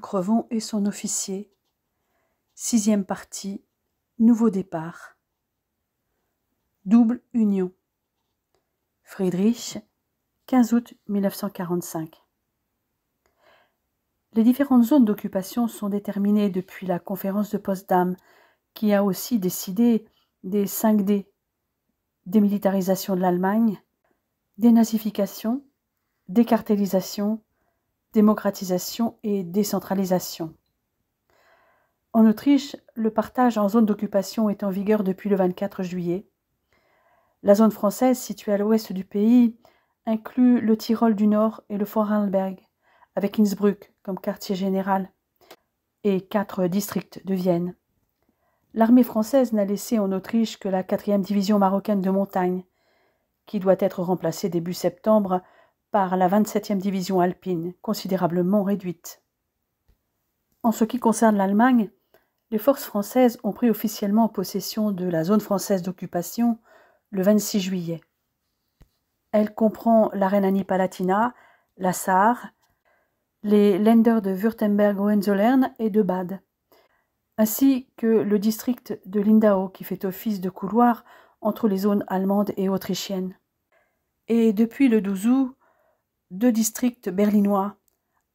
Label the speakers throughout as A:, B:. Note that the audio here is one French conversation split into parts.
A: Crevon et son officier. 6e partie. Nouveau départ. Double union. Friedrich, 15 août 1945. Les différentes zones d'occupation sont déterminées depuis la conférence de Potsdam, qui a aussi décidé des 5D, démilitarisation de l'Allemagne, dénazification, décartélisation, démocratisation et décentralisation. En Autriche, le partage en zones d'occupation est en vigueur depuis le 24 juillet. La zone française, située à l'ouest du pays, inclut le Tyrol du Nord et le Vorarlberg, avec Innsbruck comme quartier général, et 4 districts de Vienne. L'armée française n'a laissé en Autriche que la 4e division marocaine de montagne, qui doit être remplacée début septembre par la 27e division alpine, considérablement réduite. En ce qui concerne l'Allemagne, les forces françaises ont pris officiellement possession de la zone française d'occupation le 26 juillet. Elle comprend la Rhénanie-Palatinat, la Sarre, les Länder de Württemberg-Hohenzollern et de Bade, ainsi que le district de Lindau qui fait office de couloir entre les zones allemandes et autrichiennes. Et depuis le 12 août, 2 districts berlinois,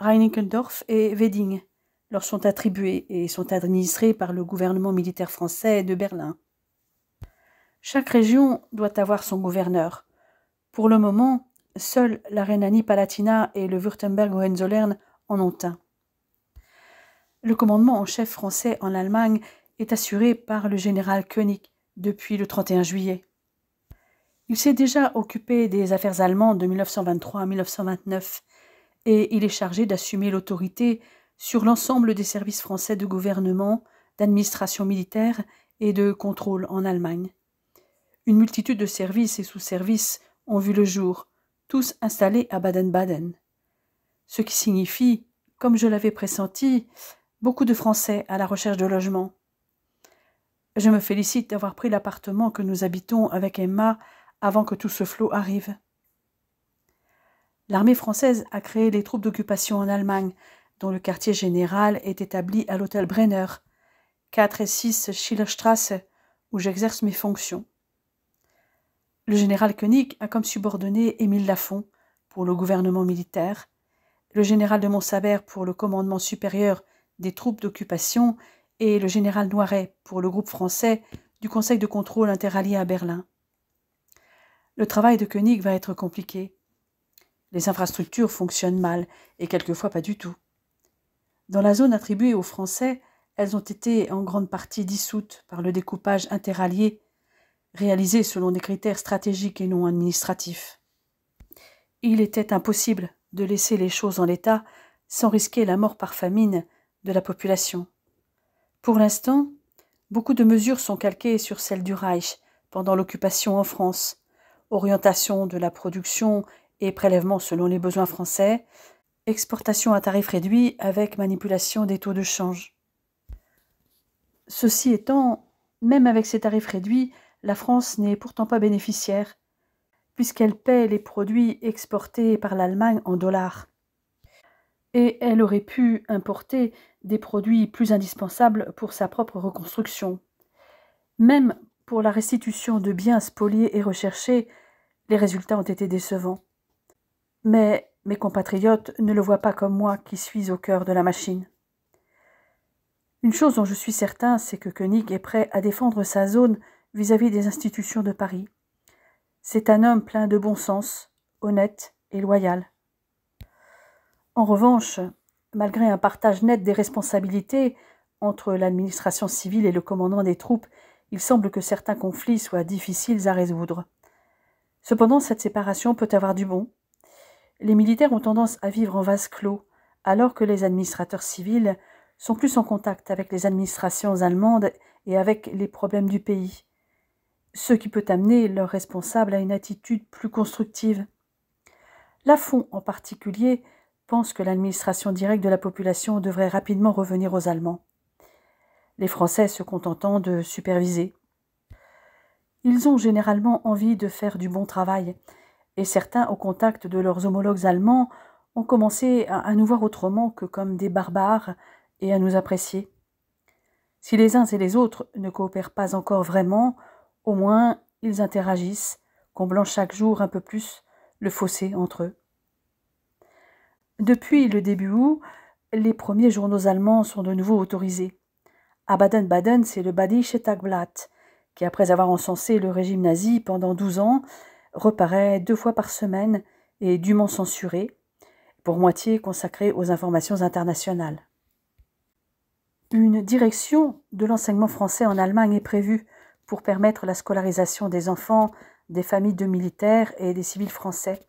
A: Reinickendorf et Wedding, leur sont attribués et sont administrés par le gouvernement militaire français de Berlin. Chaque région doit avoir son gouverneur. Pour le moment, seuls la Rhénanie-Palatinat et le Württemberg-Hohenzollern en ont un. Le commandement en chef français en Allemagne est assuré par le général König depuis le 31 juillet. Il s'est déjà occupé des affaires allemandes de 1923 à 1929 et il est chargé d'assumer l'autorité sur l'ensemble des services français de gouvernement, d'administration militaire et de contrôle en Allemagne. Une multitude de services et sous-services ont vu le jour, tous installés à Baden-Baden. Ce qui signifie, comme je l'avais pressenti, beaucoup de Français à la recherche de logement. Je me félicite d'avoir pris l'appartement que nous habitons avec Emma avant que tout ce flot arrive. L'armée française a créé les troupes d'occupation en Allemagne, dont le quartier général est établi à l'hôtel Brenner, 4 et 6 Schillerstrasse, où j'exerce mes fonctions. Le général König a comme subordonné Émile Lafont pour le gouvernement militaire, le général de Montsabert pour le commandement supérieur des troupes d'occupation et le général Noiret pour le groupe français du Conseil de contrôle interallié à Berlin. Le travail de König va être compliqué. Les infrastructures fonctionnent mal et quelquefois pas du tout. Dans la zone attribuée aux Français, elles ont été en grande partie dissoutes par le découpage interallié réalisé selon des critères stratégiques et non administratifs. Il était impossible de laisser les choses en l'état sans risquer la mort par famine de la population. Pour l'instant, beaucoup de mesures sont calquées sur celles du Reich pendant l'occupation en France, orientation de la production et prélèvement selon les besoins français, exportation à tarif réduit avec manipulation des taux de change. Ceci étant, même avec ces tarifs réduits, la France n'est pourtant pas bénéficiaire, puisqu'elle paie les produits exportés par l'Allemagne en dollars. Et elle aurait pu importer des produits plus indispensables pour sa propre reconstruction. Même pour la restitution de biens spoliés et recherchés, les résultats ont été décevants. Mais mes compatriotes ne le voient pas comme moi qui suis au cœur de la machine. Une chose dont je suis certain, c'est que König est prêt à défendre sa zone vis-à-vis des institutions de Paris. C'est un homme plein de bon sens, honnête et loyal. En revanche, malgré un partage net des responsabilités entre l'administration civile et le commandement des troupes, il semble que certains conflits soient difficiles à résoudre. Cependant, cette séparation peut avoir du bon. Les militaires ont tendance à vivre en vase clos, alors que les administrateurs civils sont plus en contact avec les administrations allemandes et avec les problèmes du pays, ce qui peut amener leurs responsables à une attitude plus constructive. Lafont, en particulier, pense que l'administration directe de la population devrait rapidement revenir aux Allemands, les Français se contentant de superviser. Ils ont généralement envie de faire du bon travail, et certains, au contact de leurs homologues allemands, ont commencé à nous voir autrement que comme des barbares et à nous apprécier. Si les uns et les autres ne coopèrent pas encore vraiment, au moins ils interagissent, comblant chaque jour un peu plus le fossé entre eux. Depuis le début août, les premiers journaux allemands sont de nouveau autorisés. À Baden-Baden, c'est le Badische Tagblatt, qui, après avoir encensé le régime nazi pendant 12 ans, reparaît 2 fois par semaine et dûment censuré, pour moitié consacré aux informations internationales. Une direction de l'enseignement français en Allemagne est prévue pour permettre la scolarisation des enfants des familles de militaires et des civils français.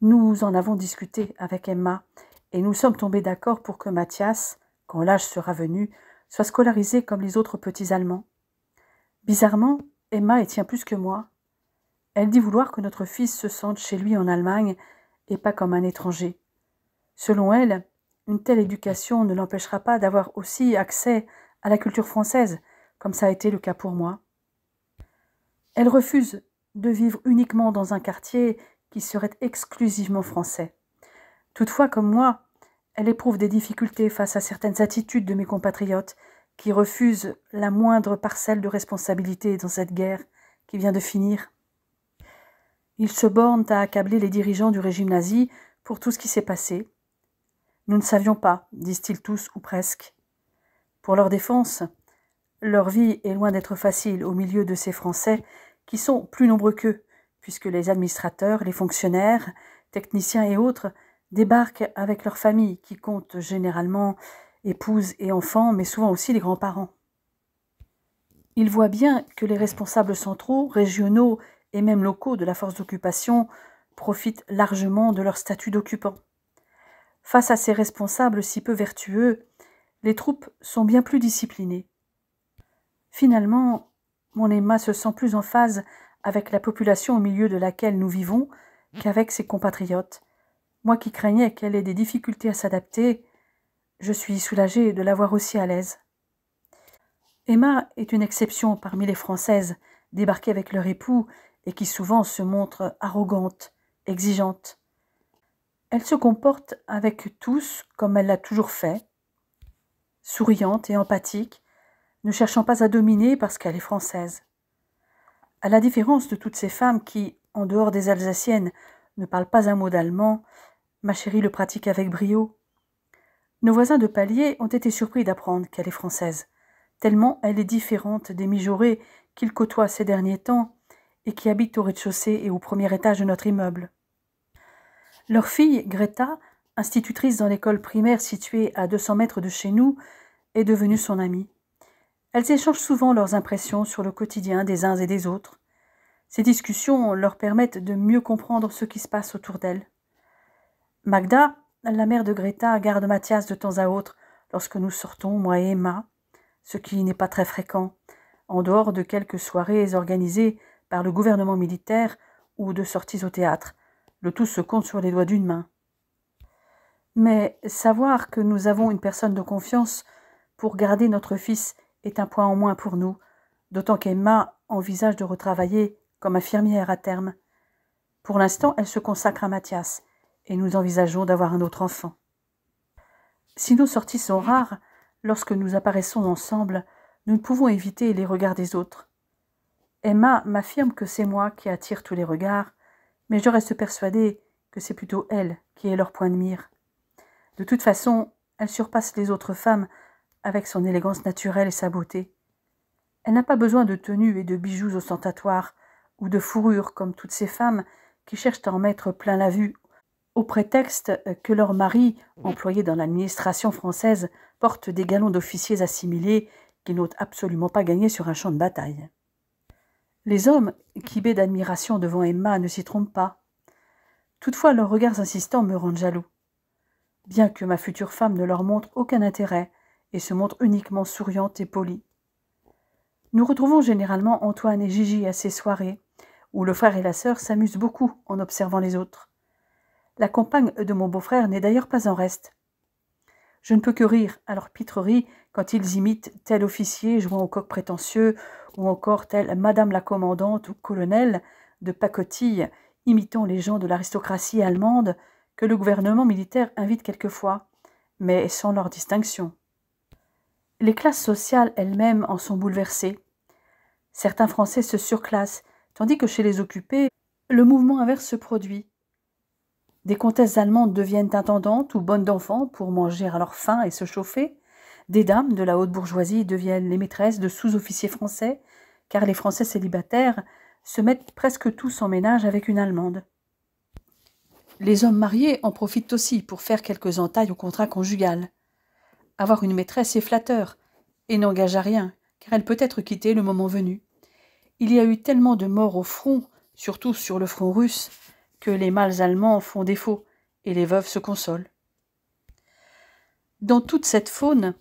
A: Nous en avons discuté avec Emma et nous sommes tombés d'accord pour que Mathias, quand l'âge sera venu, soit scolarisé comme les autres petits Allemands. Bizarrement, Emma y tient plus que moi. Elle dit vouloir que notre fils se sente chez lui en Allemagne et pas comme un étranger. Selon elle, une telle éducation ne l'empêchera pas d'avoir aussi accès à la culture française, comme ça a été le cas pour moi. Elle refuse de vivre uniquement dans un quartier qui serait exclusivement français. Toutefois, comme moi, elle éprouve des difficultés face à certaines attitudes de mes compatriotes qui refusent la moindre parcelle de responsabilité dans cette guerre qui vient de finir. Ils se bornent à accabler les dirigeants du régime nazi pour tout ce qui s'est passé. Nous ne savions pas, disent-ils tous ou presque. Pour leur défense, leur vie est loin d'être facile au milieu de ces Français qui sont plus nombreux qu'eux, puisque les administrateurs, les fonctionnaires, techniciens et autres débarquent avec leurs familles qui comptent généralement épouses et enfants, mais souvent aussi les grands-parents. Ils voient bien que les responsables centraux, régionaux et même locaux de la force d'occupation profitent largement de leur statut d'occupant. Face à ces responsables si peu vertueux, les troupes sont bien plus disciplinées. Finalement, mon Emma se sent plus en phase avec la population au milieu de laquelle nous vivons qu'avec ses compatriotes. Moi qui craignais qu'elle ait des difficultés à s'adapter, je suis soulagée de la voir aussi à l'aise. Emma est une exception parmi les Françaises débarquées avec leur époux et qui souvent se montrent arrogantes, exigeantes. Elle se comporte avec tous comme elle l'a toujours fait, souriante et empathique, ne cherchant pas à dominer parce qu'elle est française. À la différence de toutes ces femmes qui, en dehors des Alsaciennes, ne parlent pas un mot d'allemand, ma chérie le pratique avec brio. Nos voisins de palier ont été surpris d'apprendre qu'elle est française, tellement elle est différente des mijaurés qu'ils côtoient ces derniers temps et qui habitent au rez-de-chaussée et au premier étage de notre immeuble. Leur fille, Greta, institutrice dans l'école primaire située à 200 mètres de chez nous, est devenue son amie. Elles échangent souvent leurs impressions sur le quotidien des uns et des autres. Ces discussions leur permettent de mieux comprendre ce qui se passe autour d'elles. Magda, la mère de Greta, garde Mathias de temps à autre lorsque nous sortons, moi et Emma, ce qui n'est pas très fréquent, en dehors de quelques soirées organisées par le gouvernement militaire ou de sorties au théâtre. Le tout se compte sur les doigts d'une main. Mais savoir que nous avons une personne de confiance pour garder notre fils est un point en moins pour nous, d'autant qu'Emma envisage de retravailler comme infirmière à terme. Pour l'instant, elle se consacre à Mathias, et nous envisageons d'avoir un autre enfant. Si nos sorties sont rares, lorsque nous apparaissons ensemble, nous ne pouvons éviter les regards des autres. Emma m'affirme que c'est moi qui attire tous les regards, mais je reste persuadée que c'est plutôt elle qui est leur point de mire. De toute façon, elle surpasse les autres femmes avec son élégance naturelle et sa beauté. Elle n'a pas besoin de tenues et de bijoux ostentatoires ou de fourrures comme toutes ces femmes qui cherchent à en mettre plein la vue au prétexte que leurs maris, employés dans l'administration française, portent des galons d'officiers assimilés qui n'osent absolument pas gagner sur un champ de bataille. Les hommes, qui bêtent d'admiration devant Emma, ne s'y trompent pas. Toutefois, leurs regards insistants me rendent jaloux. Bien que ma future femme ne leur montre aucun intérêt et se montre uniquement souriante et polie. Nous retrouvons généralement Antoine et Gigi à ces soirées, où le frère et la sœur s'amusent beaucoup en observant les autres. La compagne de mon beau-frère n'est d'ailleurs pas en reste. Je ne peux que rire à leur pitrerie quand ils imitent tel officier jouant au coq prétentieux ou encore telle Madame la commandante ou colonel de pacotille imitant les gens de l'aristocratie allemande que le gouvernement militaire invite quelquefois, mais sans leur distinction. Les classes sociales elles-mêmes en sont bouleversées. Certains Français se surclassent, tandis que chez les occupés, le mouvement inverse se produit. Des comtesses allemandes deviennent intendantes ou bonnes d'enfants pour manger à leur faim et se chauffer. Des dames de la haute bourgeoisie deviennent les maîtresses de sous-officiers français, car les Français célibataires se mettent presque tous en ménage avec une Allemande. Les hommes mariés en profitent aussi pour faire quelques entailles au contrat conjugal. Avoir une maîtresse est flatteur et n'engage à rien, car elle peut être quittée le moment venu. Il y a eu tellement de morts au front, surtout sur le front russe, que les mâles allemands font défaut et les veuves se consolent. Dans toute cette faune,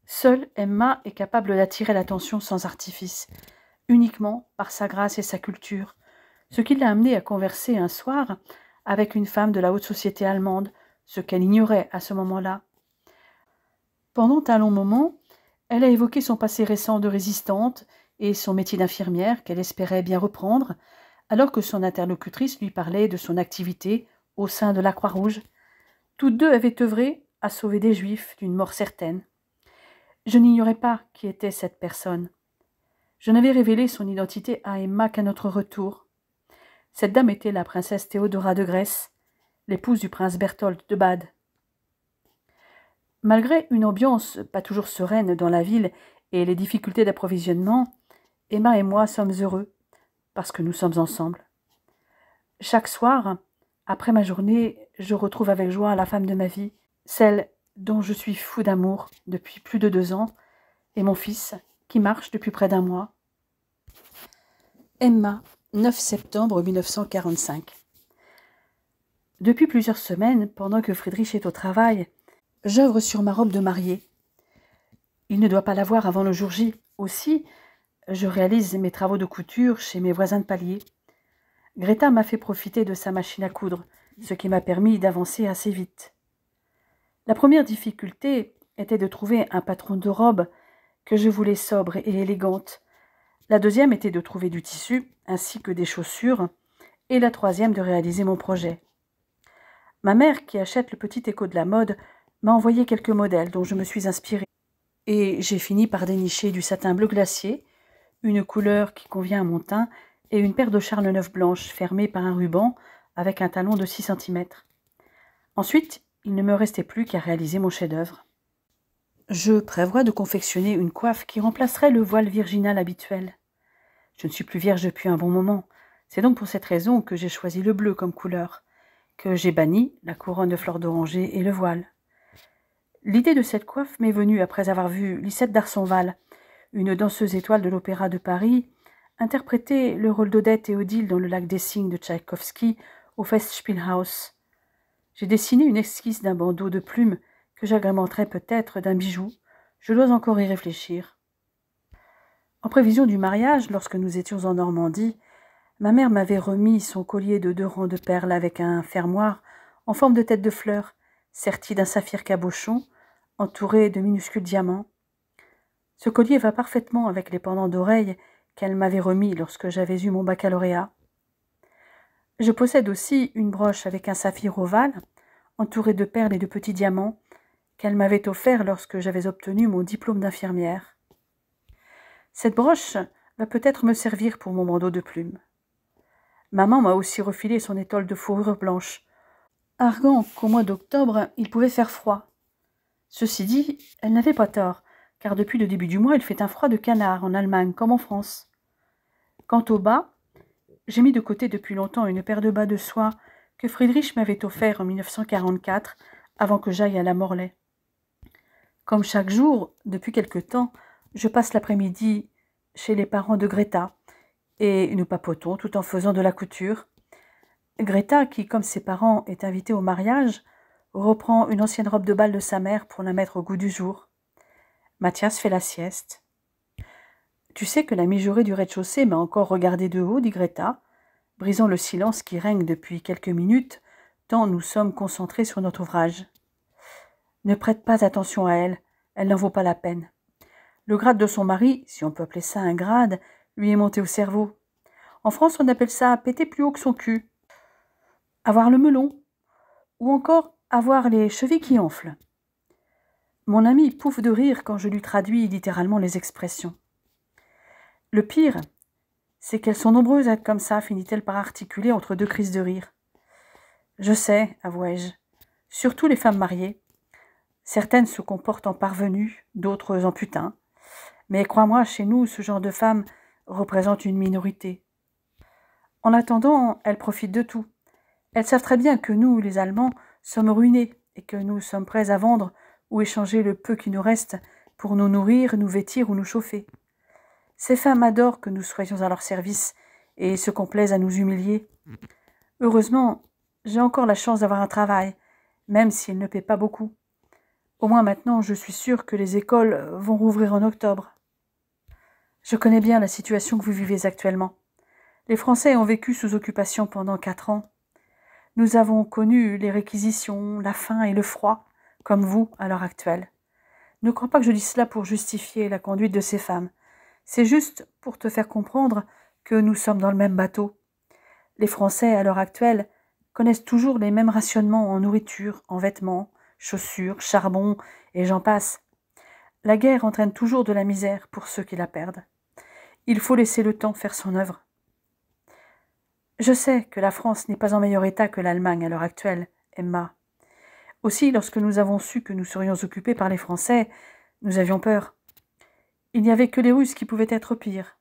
A: seule Emma est capable d'attirer l'attention sans artifice, uniquement par sa grâce et sa culture, ce qui l'a amenée à converser un soir avec une femme de la haute société allemande, ce qu'elle ignorait à ce moment-là. Pendant un long moment, elle a évoqué son passé récent de résistante et son métier d'infirmière qu'elle espérait bien reprendre, alors que son interlocutrice lui parlait de son activité au sein de la Croix-Rouge. Toutes deux avaient œuvré à sauver des Juifs d'une mort certaine. Je n'ignorais pas qui était cette personne. Je n'avais révélé son identité à Emma qu'à notre retour. Cette dame était la princesse Théodora de Grèce, l'épouse du prince Berthold de Bade. Malgré une ambiance pas toujours sereine dans la ville et les difficultés d'approvisionnement, Emma et moi sommes heureux, parce que nous sommes ensemble. Chaque soir, après ma journée, je retrouve avec joie la femme de ma vie, celle dont je suis fou d'amour depuis plus de 2 ans, et mon fils, qui marche depuis près d'1 mois. Emma, 9 septembre 1945. Depuis plusieurs semaines, pendant que Friedrich est au travail, j'œuvre sur ma robe de mariée. Il ne doit pas la voir avant le jour J. Aussi, je réalise mes travaux de couture chez mes voisins de palier. Greta m'a fait profiter de sa machine à coudre, ce qui m'a permis d'avancer assez vite. La première difficulté était de trouver un patron de robe que je voulais sobre et élégante. La deuxième était de trouver du tissu, ainsi que des chaussures, et la troisième de réaliser mon projet. Ma mère, qui achète le petit écho de la mode, m'a envoyé quelques modèles dont je me suis inspirée, et j'ai fini par dénicher du satin bleu glacier, une couleur qui convient à mon teint, et une paire de charles neufs blanches fermées par un ruban avec un talon de 6 cm. Ensuite, il ne me restait plus qu'à réaliser mon chef-d'œuvre. Je prévois de confectionner une coiffe qui remplacerait le voile virginal habituel. Je ne suis plus vierge depuis un bon moment. C'est donc pour cette raison que j'ai choisi le bleu comme couleur, que j'ai banni la couronne de fleurs d'oranger et le voile. L'idée de cette coiffe m'est venue après avoir vu Lisette d'Arsonval, une danseuse étoile de l'Opéra de Paris, interpréter le rôle d'Odette et Odile dans le Lac des Cygnes de Tchaïkovski au Festspielhaus. J'ai dessiné une esquisse d'un bandeau de plumes que j'agrémenterai peut-être d'un bijou. Je dois encore y réfléchir. En prévision du mariage, lorsque nous étions en Normandie, ma mère m'avait remis son collier de 2 rangs de perles avec un fermoir en forme de tête de fleur, serti d'un saphir cabochon, entouré de minuscules diamants. Ce collier va parfaitement avec les pendants d'oreilles qu'elle m'avait remis lorsque j'avais eu mon baccalauréat. Je possède aussi une broche avec un saphir ovale, entouré de perles et de petits diamants, qu'elle m'avait offert lorsque j'avais obtenu mon diplôme d'infirmière. Cette broche va peut-être me servir pour mon bandeau de plumes. Maman m'a aussi refilé son étole de fourrure blanche, arguant qu'au mois d'octobre, il pouvait faire froid. Ceci dit, elle n'avait pas tort, car depuis le début du mois, il fait un froid de canard en Allemagne comme en France. Quant aux bas, j'ai mis de côté depuis longtemps une paire de bas de soie que Friedrich m'avait offert en 1944, avant que j'aille à la Morlaix. Comme chaque jour, depuis quelque temps, je passe l'après-midi chez les parents de Greta, et nous papotons tout en faisant de la couture. Greta, qui, comme ses parents, est invitée au mariage, reprend une ancienne robe de bal de sa mère pour la mettre au goût du jour. Mathias fait la sieste. « Tu sais que la mijaurée du rez-de-chaussée m'a encore regardé de haut, dit Greta, brisant le silence qui règne depuis quelques minutes, tant nous sommes concentrés sur notre ouvrage. Ne prête pas attention à elle, elle n'en vaut pas la peine. Le grade de son mari, si on peut appeler ça un grade, lui est monté au cerveau. En France, on appelle ça péter plus haut que son cul. Avoir le melon. ou encore avoir les chevilles qui enflent. Mon ami pouffe de rire quand je lui traduis littéralement les expressions. Le pire, c'est qu'elles sont nombreuses à être comme ça, finit-elle par articuler entre deux crises de rire. Je sais, avouai-je, surtout les femmes mariées. Certaines se comportent en parvenues, d'autres en putains. Mais crois-moi, chez nous, ce genre de femmes représente une minorité. En attendant, elles profitent de tout. Elles savent très bien que nous, les Allemands, sommes ruinés et que nous sommes prêts à vendre ou échanger le peu qui nous reste pour nous nourrir, nous vêtir ou nous chauffer. Ces femmes adorent que nous soyons à leur service et se complaisent à nous humilier. Heureusement, j'ai encore la chance d'avoir un travail, même s'il ne paie pas beaucoup. Au moins maintenant, je suis sûre que les écoles vont rouvrir en octobre. Je connais bien la situation que vous vivez actuellement. Les Français ont vécu sous occupation pendant 4 ans. Nous avons connu les réquisitions, la faim et le froid, comme vous à l'heure actuelle. Ne crois pas que je dis cela pour justifier la conduite de ces femmes. C'est juste pour te faire comprendre que nous sommes dans le même bateau. Les Français, à l'heure actuelle, connaissent toujours les mêmes rationnements en nourriture, en vêtements, chaussures, charbon, et j'en passe. La guerre entraîne toujours de la misère pour ceux qui la perdent. Il faut laisser le temps faire son œuvre. Je sais que la France n'est pas en meilleur état que l'Allemagne à l'heure actuelle, Emma. Aussi, lorsque nous avons su que nous serions occupés par les Français, nous avions peur. Il n'y avait que les Russes qui pouvaient être pires.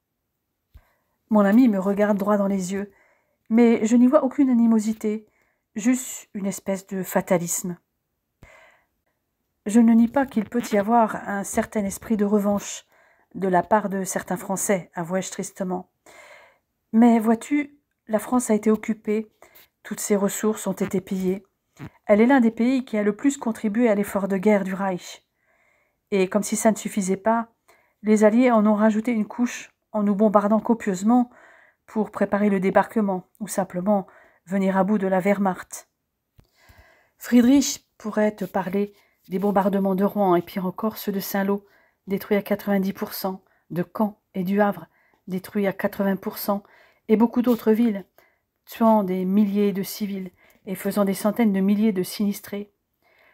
A: Mon ami me regarde droit dans les yeux, mais je n'y vois aucune animosité, juste une espèce de fatalisme. Je ne nie pas qu'il peut y avoir un certain esprit de revanche de la part de certains Français, avouai-je tristement. Mais vois-tu, la France a été occupée, toutes ses ressources ont été pillées. Elle est l'un des pays qui a le plus contribué à l'effort de guerre du Reich. Et comme si ça ne suffisait pas, les Alliés en ont rajouté une couche en nous bombardant copieusement pour préparer le débarquement ou simplement venir à bout de la Wehrmacht. Friedrich pourrait te parler des bombardements de Rouen et pire encore ceux de Saint-Lô, détruits à 90%, de Caen et du Havre, détruits à 80%, et beaucoup d'autres villes, tuant des milliers de civils et faisant des centaines de milliers de sinistrés.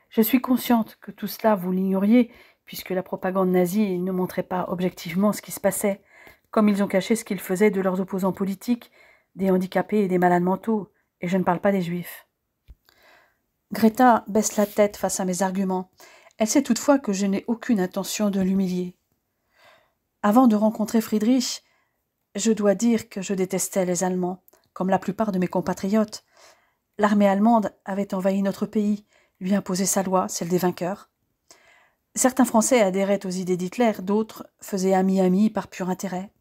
A: Je suis consciente que tout cela vous l'ignoriez, puisque la propagande nazie ne montrait pas objectivement ce qui se passait, comme ils ont caché ce qu'ils faisaient de leurs opposants politiques, des handicapés et des malades mentaux, et je ne parle pas des juifs. Greta baisse la tête face à mes arguments. Elle sait toutefois que je n'ai aucune intention de l'humilier. Avant de rencontrer Friedrich, je dois dire que je détestais les Allemands, comme la plupart de mes compatriotes. L'armée allemande avait envahi notre pays, lui imposait sa loi, celle des vainqueurs. Certains Français adhéraient aux idées d'Hitler, d'autres faisaient ami-ami par pur intérêt.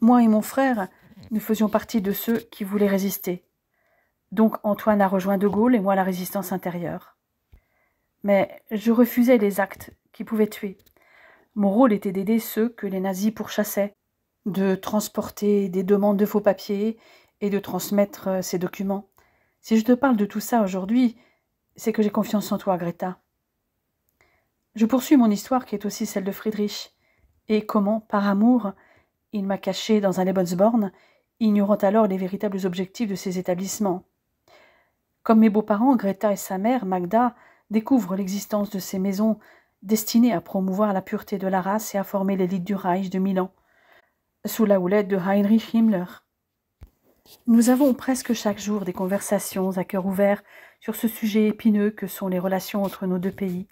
A: Moi et mon frère, nous faisions partie de ceux qui voulaient résister. Donc Antoine a rejoint De Gaulle et moi la résistance intérieure. Mais je refusais les actes qui pouvaient tuer. Mon rôle était d'aider ceux que les nazis pourchassaient, de transporter des demandes de faux papiers et de transmettre ces documents. Si je te parle de tout ça aujourd'hui, c'est que j'ai confiance en toi, Greta. Je poursuis mon histoire qui est aussi celle de Friedrich, et comment, par amour, il m'a caché dans un Lebensborn, ignorant alors les véritables objectifs de ces établissements. Comme mes beaux-parents, Greta et sa mère, Magda, découvrent l'existence de ces maisons destinées à promouvoir la pureté de la race et à former l'élite du Reich de Milan, sous la houlette de Heinrich Himmler. Nous avons presque chaque jour des conversations à cœur ouvert sur ce sujet épineux que sont les relations entre nos deux pays.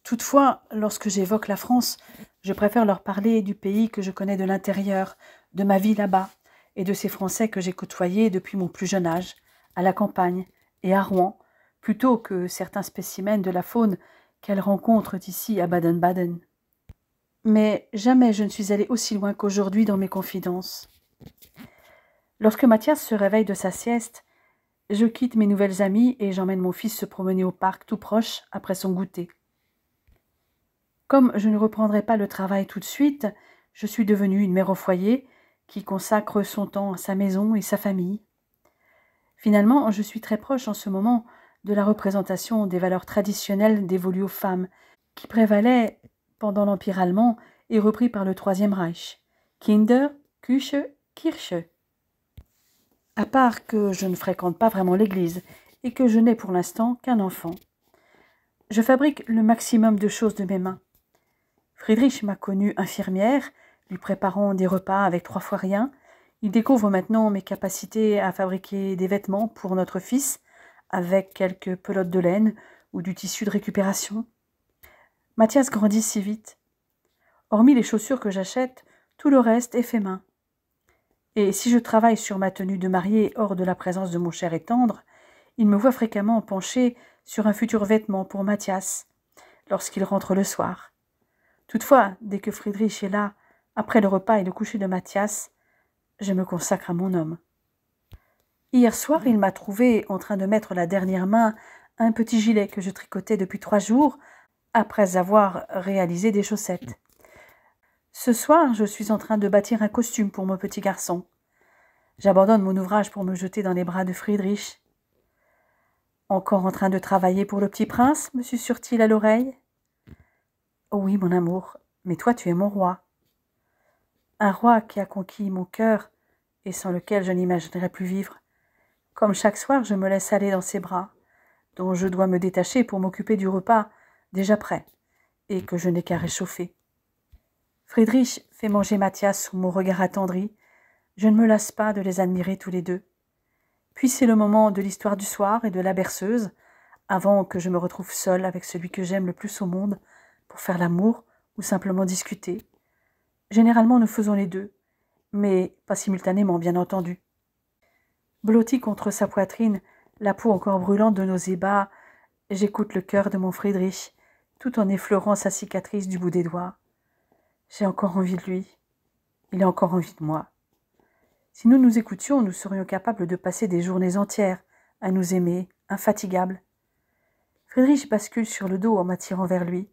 A: Toutefois, lorsque j'évoque la France, je préfère leur parler du pays que je connais de l'intérieur, de ma vie là-bas, et de ces Français que j'ai côtoyés depuis mon plus jeune âge, à la campagne et à Rouen, plutôt que certains spécimens de la faune qu'elles rencontrent ici à Baden-Baden. Mais jamais je ne suis allée aussi loin qu'aujourd'hui dans mes confidences. Lorsque Mathias se réveille de sa sieste, je quitte mes nouvelles amies et j'emmène mon fils se promener au parc tout proche après son goûter. Comme je ne reprendrai pas le travail tout de suite, je suis devenue une mère au foyer qui consacre son temps à sa maison et sa famille. Finalement, je suis très proche en ce moment de la représentation des valeurs traditionnelles dévolues aux femmes qui prévalaient pendant l'Empire allemand et repris par le Troisième Reich. Kinder, Küche, Kirche. À part que je ne fréquente pas vraiment l'église et que je n'ai pour l'instant qu'un enfant. Je fabrique le maximum de choses de mes mains. Friedrich m'a connue infirmière, lui préparant des repas avec 3 fois rien. Il découvre maintenant mes capacités à fabriquer des vêtements pour notre fils, avec quelques pelotes de laine ou du tissu de récupération. Mathias grandit si vite. Hormis les chaussures que j'achète, tout le reste est fait main. Et si je travaille sur ma tenue de mariée hors de la présence de mon cher et tendre, il me voit fréquemment penché sur un futur vêtement pour Mathias, lorsqu'il rentre le soir. Toutefois, dès que Friedrich est là, après le repas et le coucher de Mathias, je me consacre à mon homme. Hier soir, il m'a trouvé en train de mettre la dernière main à un petit gilet que je tricotais depuis 3 jours, après avoir réalisé des chaussettes. Ce soir, je suis en train de bâtir un costume pour mon petit garçon. J'abandonne mon ouvrage pour me jeter dans les bras de Friedrich. « Encore en train de travailler pour le petit prince ?» me susurre-t-il à l'oreille. « Oh oui, mon amour, mais toi tu es mon roi. » Un roi qui a conquis mon cœur et sans lequel je n'imaginerais plus vivre. Comme chaque soir, je me laisse aller dans ses bras, dont je dois me détacher pour m'occuper du repas déjà prêt et que je n'ai qu'à réchauffer. Friedrich fait manger Mathias sous mon regard attendri. Je ne me lasse pas de les admirer tous les deux. Puis c'est le moment de l'histoire du soir et de la berceuse, avant que je me retrouve seule avec celui que j'aime le plus au monde, pour faire l'amour ou simplement discuter. Généralement, nous faisons les deux, mais pas simultanément, bien entendu. Blotti contre sa poitrine, la peau encore brûlante de nos ébats, j'écoute le cœur de mon Friedrich, tout en effleurant sa cicatrice du bout des doigts. J'ai encore envie de lui. Il a encore envie de moi. Si nous nous écoutions, nous serions capables de passer des journées entières à nous aimer, infatigables. Friedrich bascule sur le dos en m'attirant vers lui.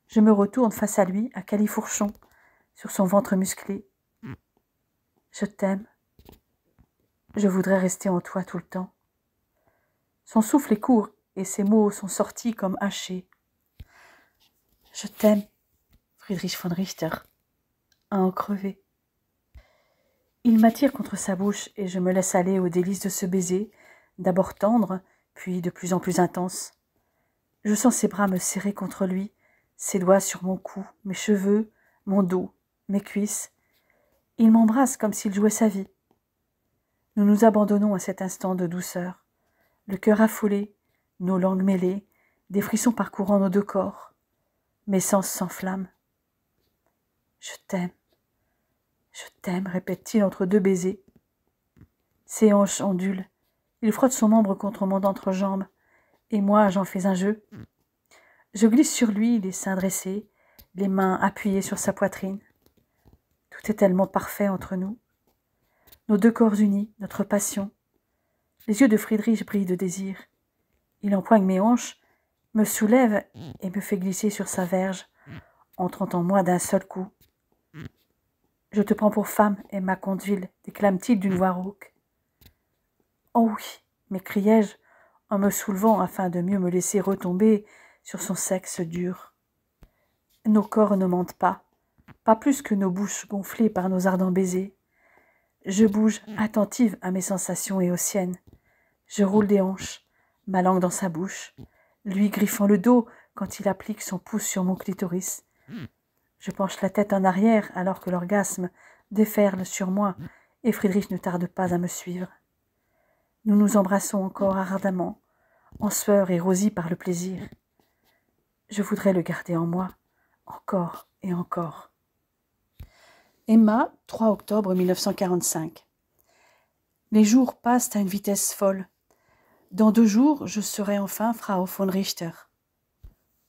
A: Je me retourne face à lui, à califourchon, sur son ventre musclé. Je t'aime. Je voudrais rester en toi tout le temps. Son souffle est court et ses mots sont sortis comme hachés. Je t'aime, Friedrich von Richter, à en crever. Il m'attire contre sa bouche et je me laisse aller aux délices de ce baiser, d'abord tendre, puis de plus en plus intense. Je sens ses bras me serrer contre lui, ses doigts sur mon cou, mes cheveux, mon dos, mes cuisses. Il m'embrasse comme s'il jouait sa vie. Nous nous abandonnons à cet instant de douceur, le cœur affolé, nos langues mêlées, des frissons parcourant nos 2 corps. Mes sens s'enflamment. Je t'aime, répète-t-il entre 2 baisers. Ses hanches ondulent. Il frotte son membre contre mon entrejambe, et moi j'en fais un jeu. Je glisse sur lui, les seins dressés, les mains appuyées sur sa poitrine. Tout est tellement parfait entre nous. Nos 2 corps unis, notre passion. Les yeux de Friedrich brillent de désir. Il empoigne mes hanches, me soulève et me fait glisser sur sa verge, entrant en moi d'un seul coup. « Je te prends pour femme, Emma Condeville » déclame-t-il d'une voix rauque. « Oh oui » m'écriai-je en me soulevant afin de mieux me laisser retomber sur son sexe dur. Nos corps ne mentent pas plus que nos bouches gonflées par nos ardents baisers. Je bouge, attentive à mes sensations et aux siennes. Je roule des hanches, ma langue dans sa bouche, lui griffant le dos quand il applique son pouce sur mon clitoris. Je penche la tête en arrière alors que l'orgasme déferle sur moi et Friedrich ne tarde pas à me suivre. Nous nous embrassons encore ardemment, en sueur et rosis par le plaisir. Je voudrais le garder en moi, encore et encore. Emma, 3 octobre 1945. Les jours passent à une vitesse folle. Dans 2 jours, je serai enfin Frau von Richter.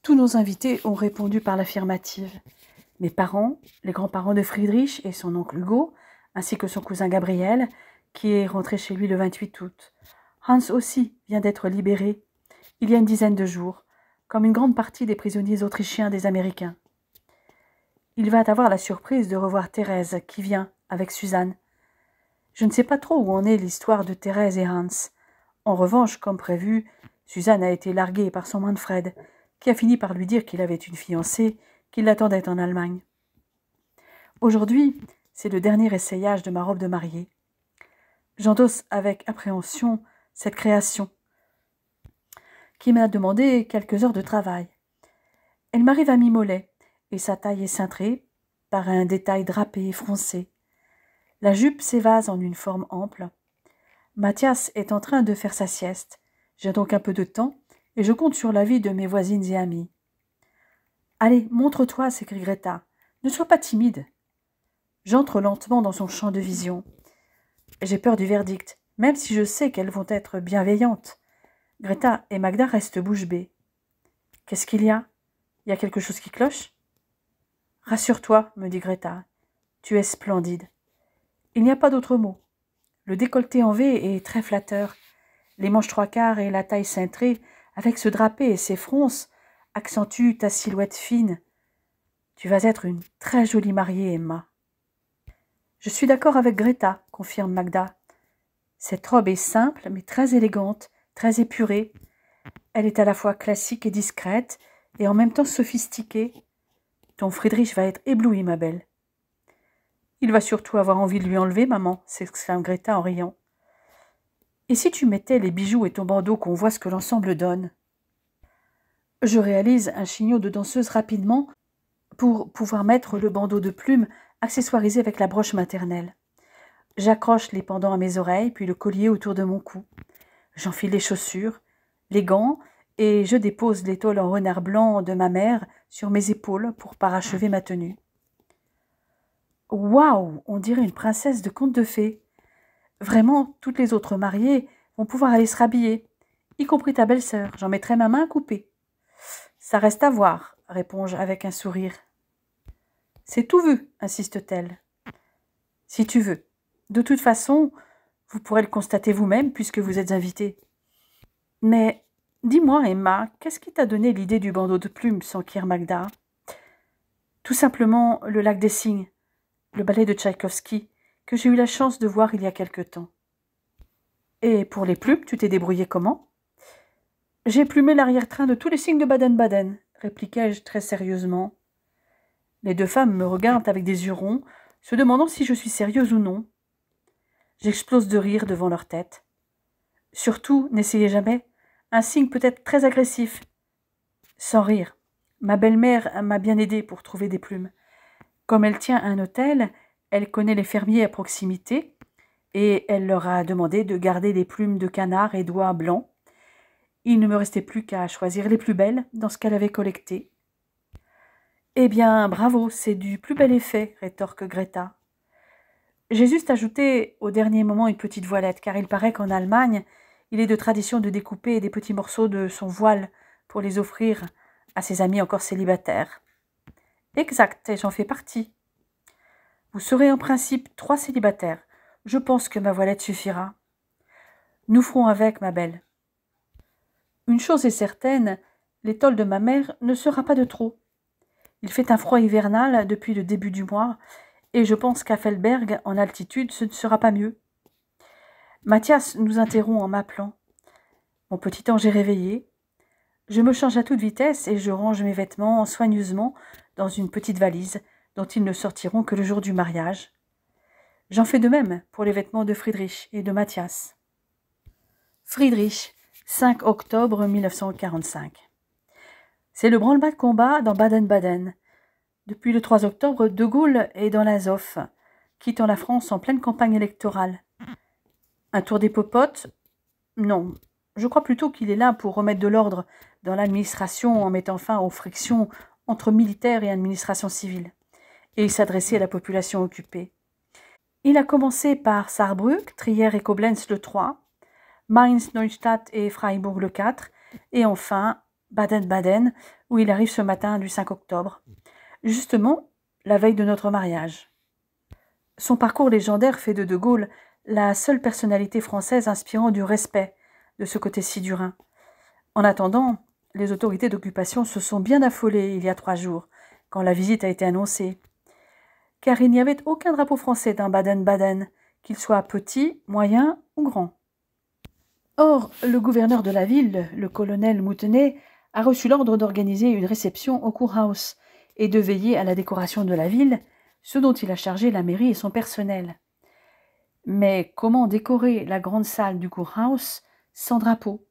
A: Tous nos invités ont répondu par l'affirmative. Mes parents, les grands-parents de Friedrich et son oncle Hugo, ainsi que son cousin Gabriel, qui est rentré chez lui le 28 août. Hans aussi vient d'être libéré, il y a une dizaine de jours, comme une grande partie des prisonniers autrichiens des Américains. Il va avoir la surprise de revoir Thérèse, qui vient, avec Suzanne. Je ne sais pas trop où en est l'histoire de Thérèse et Hans. En revanche, comme prévu, Suzanne a été larguée par son Manfred, qui a fini par lui dire qu'il avait une fiancée qui l'attendait en Allemagne. Aujourd'hui, c'est le dernier essayage de ma robe de mariée. J'endosse avec appréhension cette création, qui m'a demandé quelques heures de travail. Elle m'arrive à mi-mollet, et sa taille est cintrée par un détail drapé et froncé. La jupe s'évase en une forme ample. Mathias est en train de faire sa sieste. J'ai donc un peu de temps, et je compte sur l'avis de mes voisines et amies. « Allez, montre-toi » s'écrie Greta. « Ne sois pas timide. » J'entre lentement dans son champ de vision. J'ai peur du verdict, même si je sais qu'elles vont être bienveillantes. Greta et Magda restent bouche bée. « Qu'est-ce qu'il y a ? Il y a quelque chose qui cloche ?»« Rassure-toi, me dit Greta. Tu es splendide. » Il n'y a pas d'autre mot. Le décolleté en V est très flatteur. Les manches trois quarts et la taille cintrée, avec ce drapé et ses fronces, accentuent ta silhouette fine. Tu vas être une très jolie mariée, Emma. Je suis d'accord avec Greta, confirme Magda. Cette robe est simple, mais très élégante, très épurée. Elle est à la fois classique et discrète, et en même temps sophistiquée. Ton Friedrich va être ébloui, ma belle. Il va surtout avoir envie de lui enlever, maman, s'exclame Greta en riant. Et si tu mettais les bijoux et ton bandeau qu'on voit ce que l'ensemble donne? Je réalise un chignon de danseuse rapidement pour pouvoir mettre le bandeau de plumes accessoirisé avec la broche maternelle. J'accroche les pendants à mes oreilles, puis le collier autour de mon cou. J'enfile les chaussures, les gants, et je dépose l'étole en renard blanc de ma mère sur mes épaules pour parachever ma tenue. Waouh, on dirait une princesse de conte de fées. Vraiment, toutes les autres mariées vont pouvoir aller se rhabiller, y compris ta belle-sœur. J'en mettrai ma main à couper. Ça reste à voir, réponds-je avec un sourire. C'est tout vu, insiste-t-elle. Si tu veux. De toute façon, vous pourrez le constater vous-même puisque vous êtes invité. Mais dis-moi, Emma, qu'est-ce qui t'a donné l'idée du bandeau de plumes, s'enquiert Magda? Tout simplement le lac des cygnes, le ballet de Tchaïkovski, que j'ai eu la chance de voir il y a quelque temps. Et pour les plumes, tu t'es débrouillée comment? J'ai plumé l'arrière-train de tous les cygnes de Baden-Baden, répliquai-je très sérieusement. Les deux femmes me regardent avec des yeux ronds, se demandant si je suis sérieuse ou non. J'explose de rire devant leur tête. Surtout, n'essayez jamais, un cygne peut être très agressif. Sans rire, ma belle-mère m'a bien aidée pour trouver des plumes. Comme elle tient un hôtel, elle connaît les fermiers à proximité, et elle leur a demandé de garder les plumes de canard et d'oie blancs. Il ne me restait plus qu'à choisir les plus belles dans ce qu'elle avait collecté. Eh bien, bravo, c'est du plus bel effet, rétorque Greta. J'ai juste ajouté au dernier moment une petite voilette, car il paraît qu'en Allemagne, il est de tradition de découper des petits morceaux de son voile pour les offrir à ses amis encore célibataires. Exact, et j'en fais partie. Vous serez en principe 3 célibataires. Je pense que ma voilette suffira. Nous ferons avec, ma belle. Une chose est certaine, l'étole de ma mère ne sera pas de trop. Il fait un froid hivernal depuis le début du mois, et je pense qu'à Feldberg, en altitude, ce ne sera pas mieux. Mathias nous interrompt en m'appelant. Mon petit ange est réveillé. Je me change à toute vitesse et je range mes vêtements soigneusement dans une petite valise dont ils ne sortiront que le jour du mariage. J'en fais de même pour les vêtements de Friedrich et de Mathias. Friedrich, 5 octobre 1945. C'est le branle-bas de combat dans Baden-Baden. Depuis le 3 octobre, De Gaulle est dans l'Azov, quittant la France en pleine campagne électorale. Un tour des popotes? Non. Je crois plutôt qu'il est là pour remettre de l'ordre dans l'administration en mettant fin aux frictions entre militaires et administration civile, et s'adresser à la population occupée. Il a commencé par Saarbrück, Trier et Koblenz le 3, Mainz, Neustadt et Freiburg le 4, et enfin Baden-Baden, où il arrive ce matin du 5 octobre, justement la veille de notre mariage. Son parcours légendaire fait de Gaulle la seule personnalité française inspirant du respect de ce côté-ci du Rhin. En attendant, les autorités d'occupation se sont bien affolées il y a 3 jours, quand la visite a été annoncée, car il n'y avait aucun drapeau français dans Baden-Baden, qu'il soit petit, moyen ou grand. Or, le gouverneur de la ville, le colonel Moutenay, a reçu l'ordre d'organiser une réception au Kurhaus et de veiller à la décoration de la ville, ce dont il a chargé la mairie et son personnel. Mais comment décorer la grande salle du Kurhaus sans drapeau?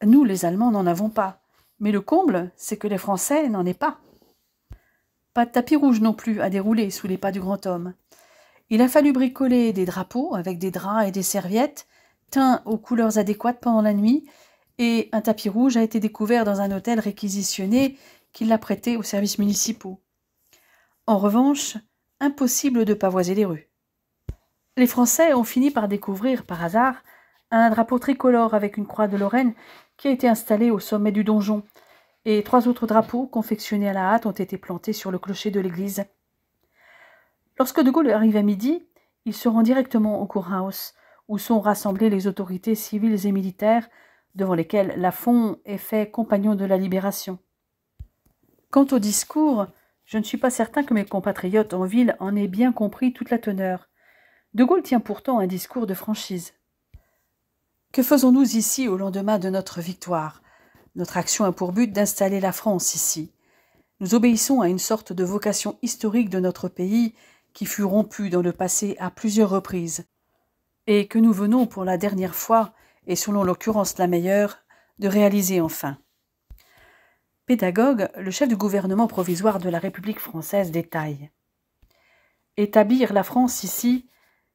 A: Nous, les Allemands, n'en avons pas. Mais le comble, c'est que les Français n'en aient pas. Pas de tapis rouge non plus à dérouler sous les pas du grand homme. Il a fallu bricoler des drapeaux avec des draps et des serviettes, teints aux couleurs adéquates pendant la nuit, et un tapis rouge a été découvert dans un hôtel réquisitionné qui l'a prêté aux services municipaux. En revanche, impossible de pavoiser les rues. Les Français ont fini par découvrir, par hasard, un drapeau tricolore avec une croix de Lorraine qui a été installé au sommet du donjon, et 3 autres drapeaux confectionnés à la hâte ont été plantés sur le clocher de l'église. Lorsque de Gaulle arrive à midi, il se rend directement au Kurhaus, où sont rassemblées les autorités civiles et militaires, devant lesquelles Lafont est fait compagnon de la Libération. Quant au discours, je ne suis pas certain que mes compatriotes en ville en aient bien compris toute la teneur. De Gaulle tient pourtant un discours de franchise. Que faisons-nous ici au lendemain de notre victoire? Notre action a pour but d'installer la France ici. Nous obéissons à une sorte de vocation historique de notre pays qui fut rompue dans le passé à plusieurs reprises, et que nous venons pour la dernière fois, et selon l'occurrence la meilleure, de réaliser enfin. Pédagogue, le chef du gouvernement provisoire de la République française détaille. Établir la France ici,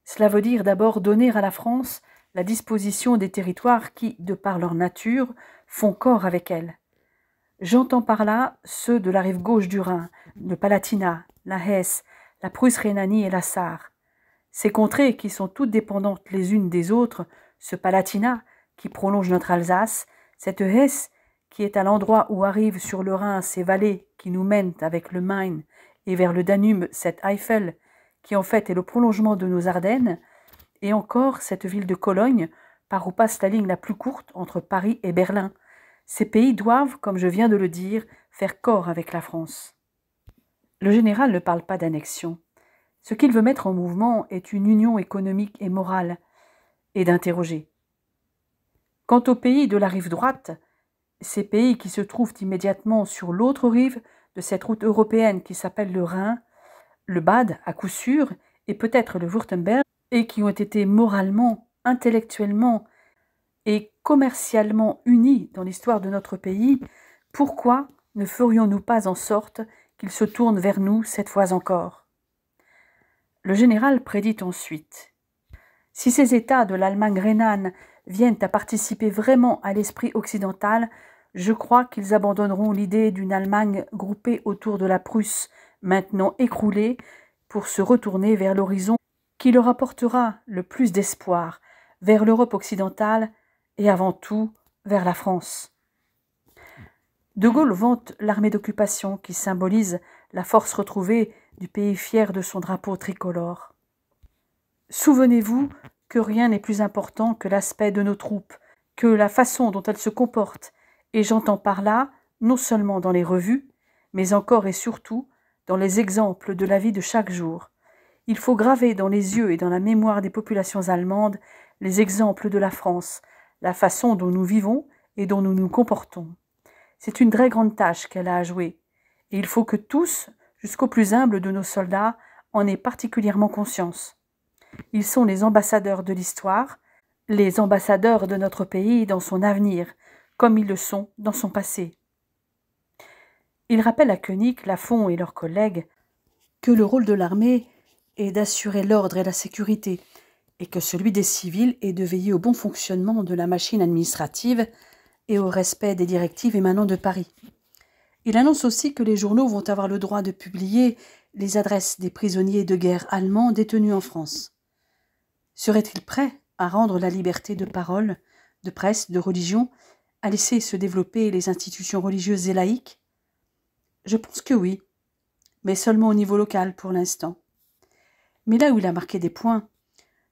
A: cela veut dire d'abord donner à la France la disposition des territoires qui, de par leur nature, font corps avec elle. J'entends par là ceux de la rive gauche du Rhin, le Palatinat, la Hesse, la Prusse-Rhénanie et la Sarre. Ces contrées qui sont toutes dépendantes les unes des autres, ce Palatinat qui prolonge notre Alsace, cette Hesse qui est à l'endroit où arrivent sur le Rhin ces vallées qui nous mènent avec le Main et vers le Danube cette Eifel qui en fait est le prolongement de nos Ardennes, et encore cette ville de Cologne par où passe la ligne la plus courte entre Paris et Berlin. Ces pays doivent, comme je viens de le dire, faire corps avec la France. Le général ne parle pas d'annexion. Ce qu'il veut mettre en mouvement est une union économique et morale, et d'interroger. Quant aux pays de la rive droite, ces pays qui se trouvent immédiatement sur l'autre rive de cette route européenne qui s'appelle le Rhin, le Bade à coup sûr, et peut-être le Wurtemberg, et qui ont été moralement, intellectuellement et commercialement unis dans l'histoire de notre pays, pourquoi ne ferions-nous pas en sorte qu'ils se tournent vers nous cette fois encore? Le général prédit ensuite. Si ces États de l'Allemagne rhénane viennent à participer vraiment à l'esprit occidental, je crois qu'ils abandonneront l'idée d'une Allemagne groupée autour de la Prusse, maintenant écroulée, pour se retourner vers l'horizon qui leur apportera le plus d'espoir, vers l'Europe occidentale et avant tout vers la France. De Gaulle vante l'armée d'occupation qui symbolise la force retrouvée du pays fier de son drapeau tricolore. Souvenez-vous que rien n'est plus important que l'aspect de nos troupes, que la façon dont elles se comportent, et j'entends par là non seulement dans les revues, mais encore et surtout dans les exemples de la vie de chaque jour. Il faut graver dans les yeux et dans la mémoire des populations allemandes les exemples de la France, la façon dont nous vivons et dont nous nous comportons. C'est une très grande tâche qu'elle a à jouer, et il faut que tous, jusqu'aux plus humbles de nos soldats, en aient particulièrement conscience. Ils sont les ambassadeurs de l'histoire, les ambassadeurs de notre pays dans son avenir, comme ils le sont dans son passé. Il rappelle à Koenig, Lafont et leurs collègues que le rôle de l'armée est d'assurer l'ordre et la sécurité, et que celui des civils est de veiller au bon fonctionnement de la machine administrative et au respect des directives émanant de Paris. Il annonce aussi que les journaux vont avoir le droit de publier les adresses des prisonniers de guerre allemands détenus en France. Serait-il prêt à rendre la liberté de parole, de presse, de religion, à laisser se développer les institutions religieuses et laïques? Je pense que oui, mais seulement au niveau local pour l'instant. Mais là où il a marqué des points,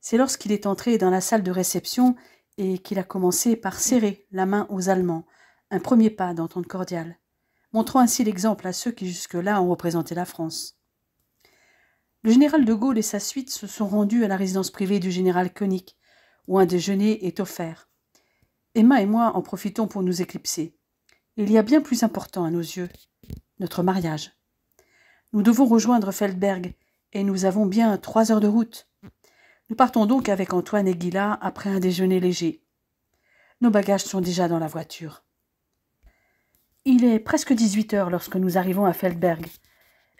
A: c'est lorsqu'il est entré dans la salle de réception et qu'il a commencé par serrer la main aux Allemands, un premier pas d'entente cordiale, montrant ainsi l'exemple à ceux qui jusque-là ont représenté la France. Le général de Gaulle et sa suite se sont rendus à la résidence privée du général Koenig, où un déjeuner est offert. Emma et moi en profitons pour nous éclipser. Il y a bien plus important à nos yeux, notre mariage. Nous devons rejoindre Feldberg, et nous avons bien 3 heures de route. Nous partons donc avec Antoine et Gila après un déjeuner léger. Nos bagages sont déjà dans la voiture. Il est presque 18 heures lorsque nous arrivons à Feldberg.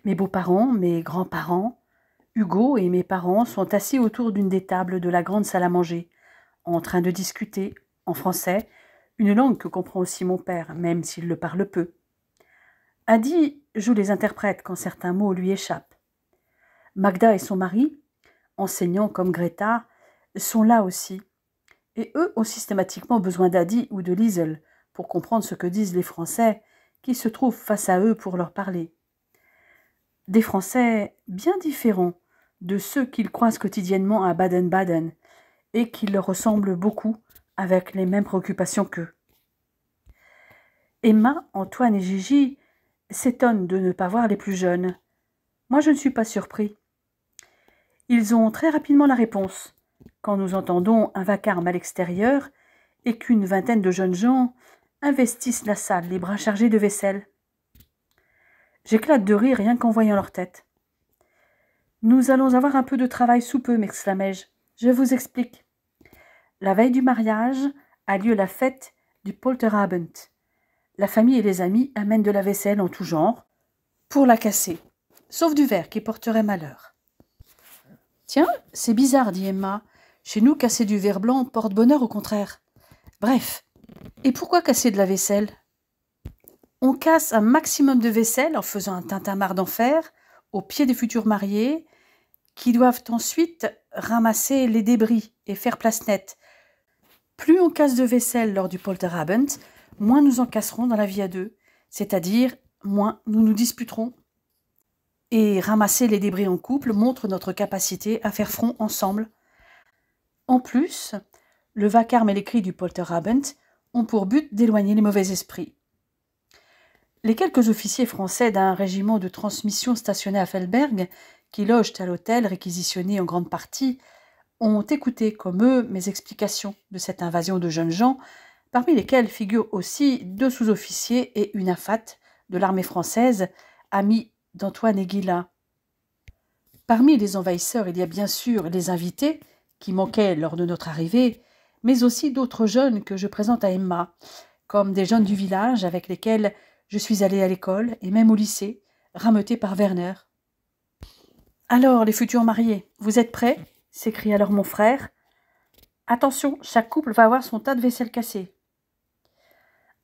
A: Mes beaux-parents, mes grands-parents, Hugo et mes parents sont assis autour d'une des tables de la grande salle à manger, en train de discuter, en français, une langue que comprend aussi mon père, même s'il le parle peu. Adi joue les interprètes quand certains mots lui échappent. Magda et son mari, enseignants comme Greta, sont là aussi, et eux ont systématiquement besoin d'Adi ou de Liesel pour comprendre ce que disent les Français qui se trouvent face à eux pour leur parler. Des Français bien différents de ceux qu'ils croisent quotidiennement à Baden-Baden et qui leur ressemblent beaucoup avec les mêmes préoccupations qu'eux. Emma, Antoine et Gigi s'étonnent de ne pas voir les plus jeunes. Moi, je ne suis pas surpris. Ils ont très rapidement la réponse quand nous entendons un vacarme à l'extérieur et qu'une vingtaine de jeunes gens investissent la salle, les bras chargés de vaisselle. J'éclate de rire rien qu'en voyant leur tête. « Nous allons avoir un peu de travail sous peu, m'exclamai-je. Je vous explique. La veille du mariage a lieu la fête du Polterabend. La famille et les amis amènent de la vaisselle en tout genre pour la casser, sauf du verre qui porterait malheur. »« Tiens, c'est bizarre, dit Emma. Chez nous, casser du verre blanc porte bonheur au contraire. Bref, et pourquoi casser de la vaisselle ? On casse un maximum de vaisselle en faisant un tintamarre d'enfer aux pieds des futurs mariés qui doivent ensuite ramasser les débris et faire place nette. Plus on casse de vaisselle lors du Polterabend, moins nous en casserons dans la vie à deux, c'est-à-dire moins nous nous disputerons. Et ramasser les débris en couple montre notre capacité à faire front ensemble. En plus, le vacarme et les cris du Polterabend ont pour but d'éloigner les mauvais esprits. Les quelques officiers français d'un régiment de transmission stationné à Feldberg, qui logent à l'hôtel réquisitionné en grande partie, ont écouté comme eux mes explications de cette invasion de jeunes gens, parmi lesquels figurent aussi 2 sous-officiers et une afate de l'armée française, amis d'Antoine et Guilla. Parmi les envahisseurs, il y a bien sûr les invités, qui manquaient lors de notre arrivée, mais aussi d'autres jeunes que je présente à Emma, comme des jeunes du village avec lesquels je suis allée à l'école et même au lycée, rameutés par Werner. « Alors, les futurs mariés, vous êtes prêts ?» s'écrie alors mon frère. « Attention, chaque couple va avoir son tas de vaisselle cassée. »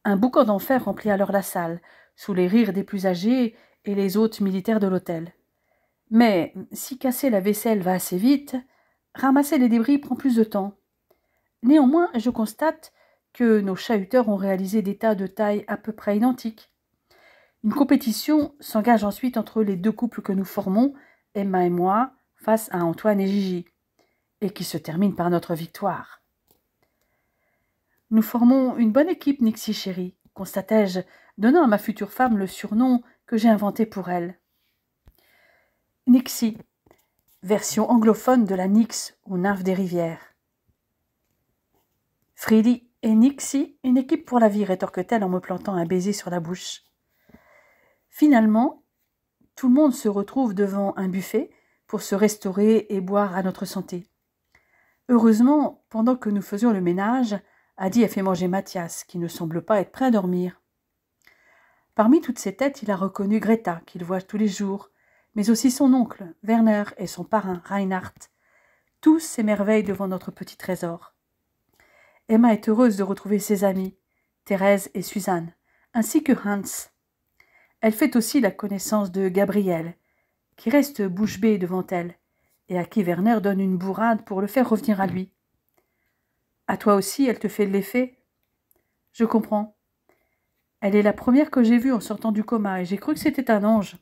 A: Un boucan d'enfer remplit alors la salle, sous les rires des plus âgés et les hôtes militaires de l'hôtel. Mais si casser la vaisselle va assez vite, ramasser les débris prend plus de temps. Néanmoins, je constate que nos chahuteurs ont réalisé des tas de tailles à peu près identiques. Une compétition s'engage ensuite entre les 2 couples que nous formons, Emma et moi, face à Antoine et Gigi, et qui se termine par notre victoire. Nous formons une bonne équipe, Nixie chérie, constatai-je, donnant à ma future femme le surnom que j'ai inventé pour elle. Nixie, version anglophone de la Nyx ou nymphe des rivières. Freddy et Nixie, une équipe pour la vie, rétorque-t-elle en me plantant un baiser sur la bouche. Finalement, tout le monde se retrouve devant un buffet pour se restaurer et boire à notre santé. Heureusement, pendant que nous faisions le ménage, Adi a fait manger Mathias, qui ne semble pas être prêt à dormir. Parmi toutes ces têtes, il a reconnu Greta, qu'il voit tous les jours, mais aussi son oncle, Werner, et son parrain, Reinhard. Tous s'émerveillent devant notre petit trésor. Emma est heureuse de retrouver ses amis, Thérèse et Suzanne, ainsi que Hans. Elle fait aussi la connaissance de Gabriel, qui reste bouche bée devant elle, et à qui Werner donne une bourrade pour le faire revenir à lui. À toi aussi, elle te fait de l'effet ? Je comprends. Elle est la première que j'ai vue en sortant du coma, et j'ai cru que c'était un ange.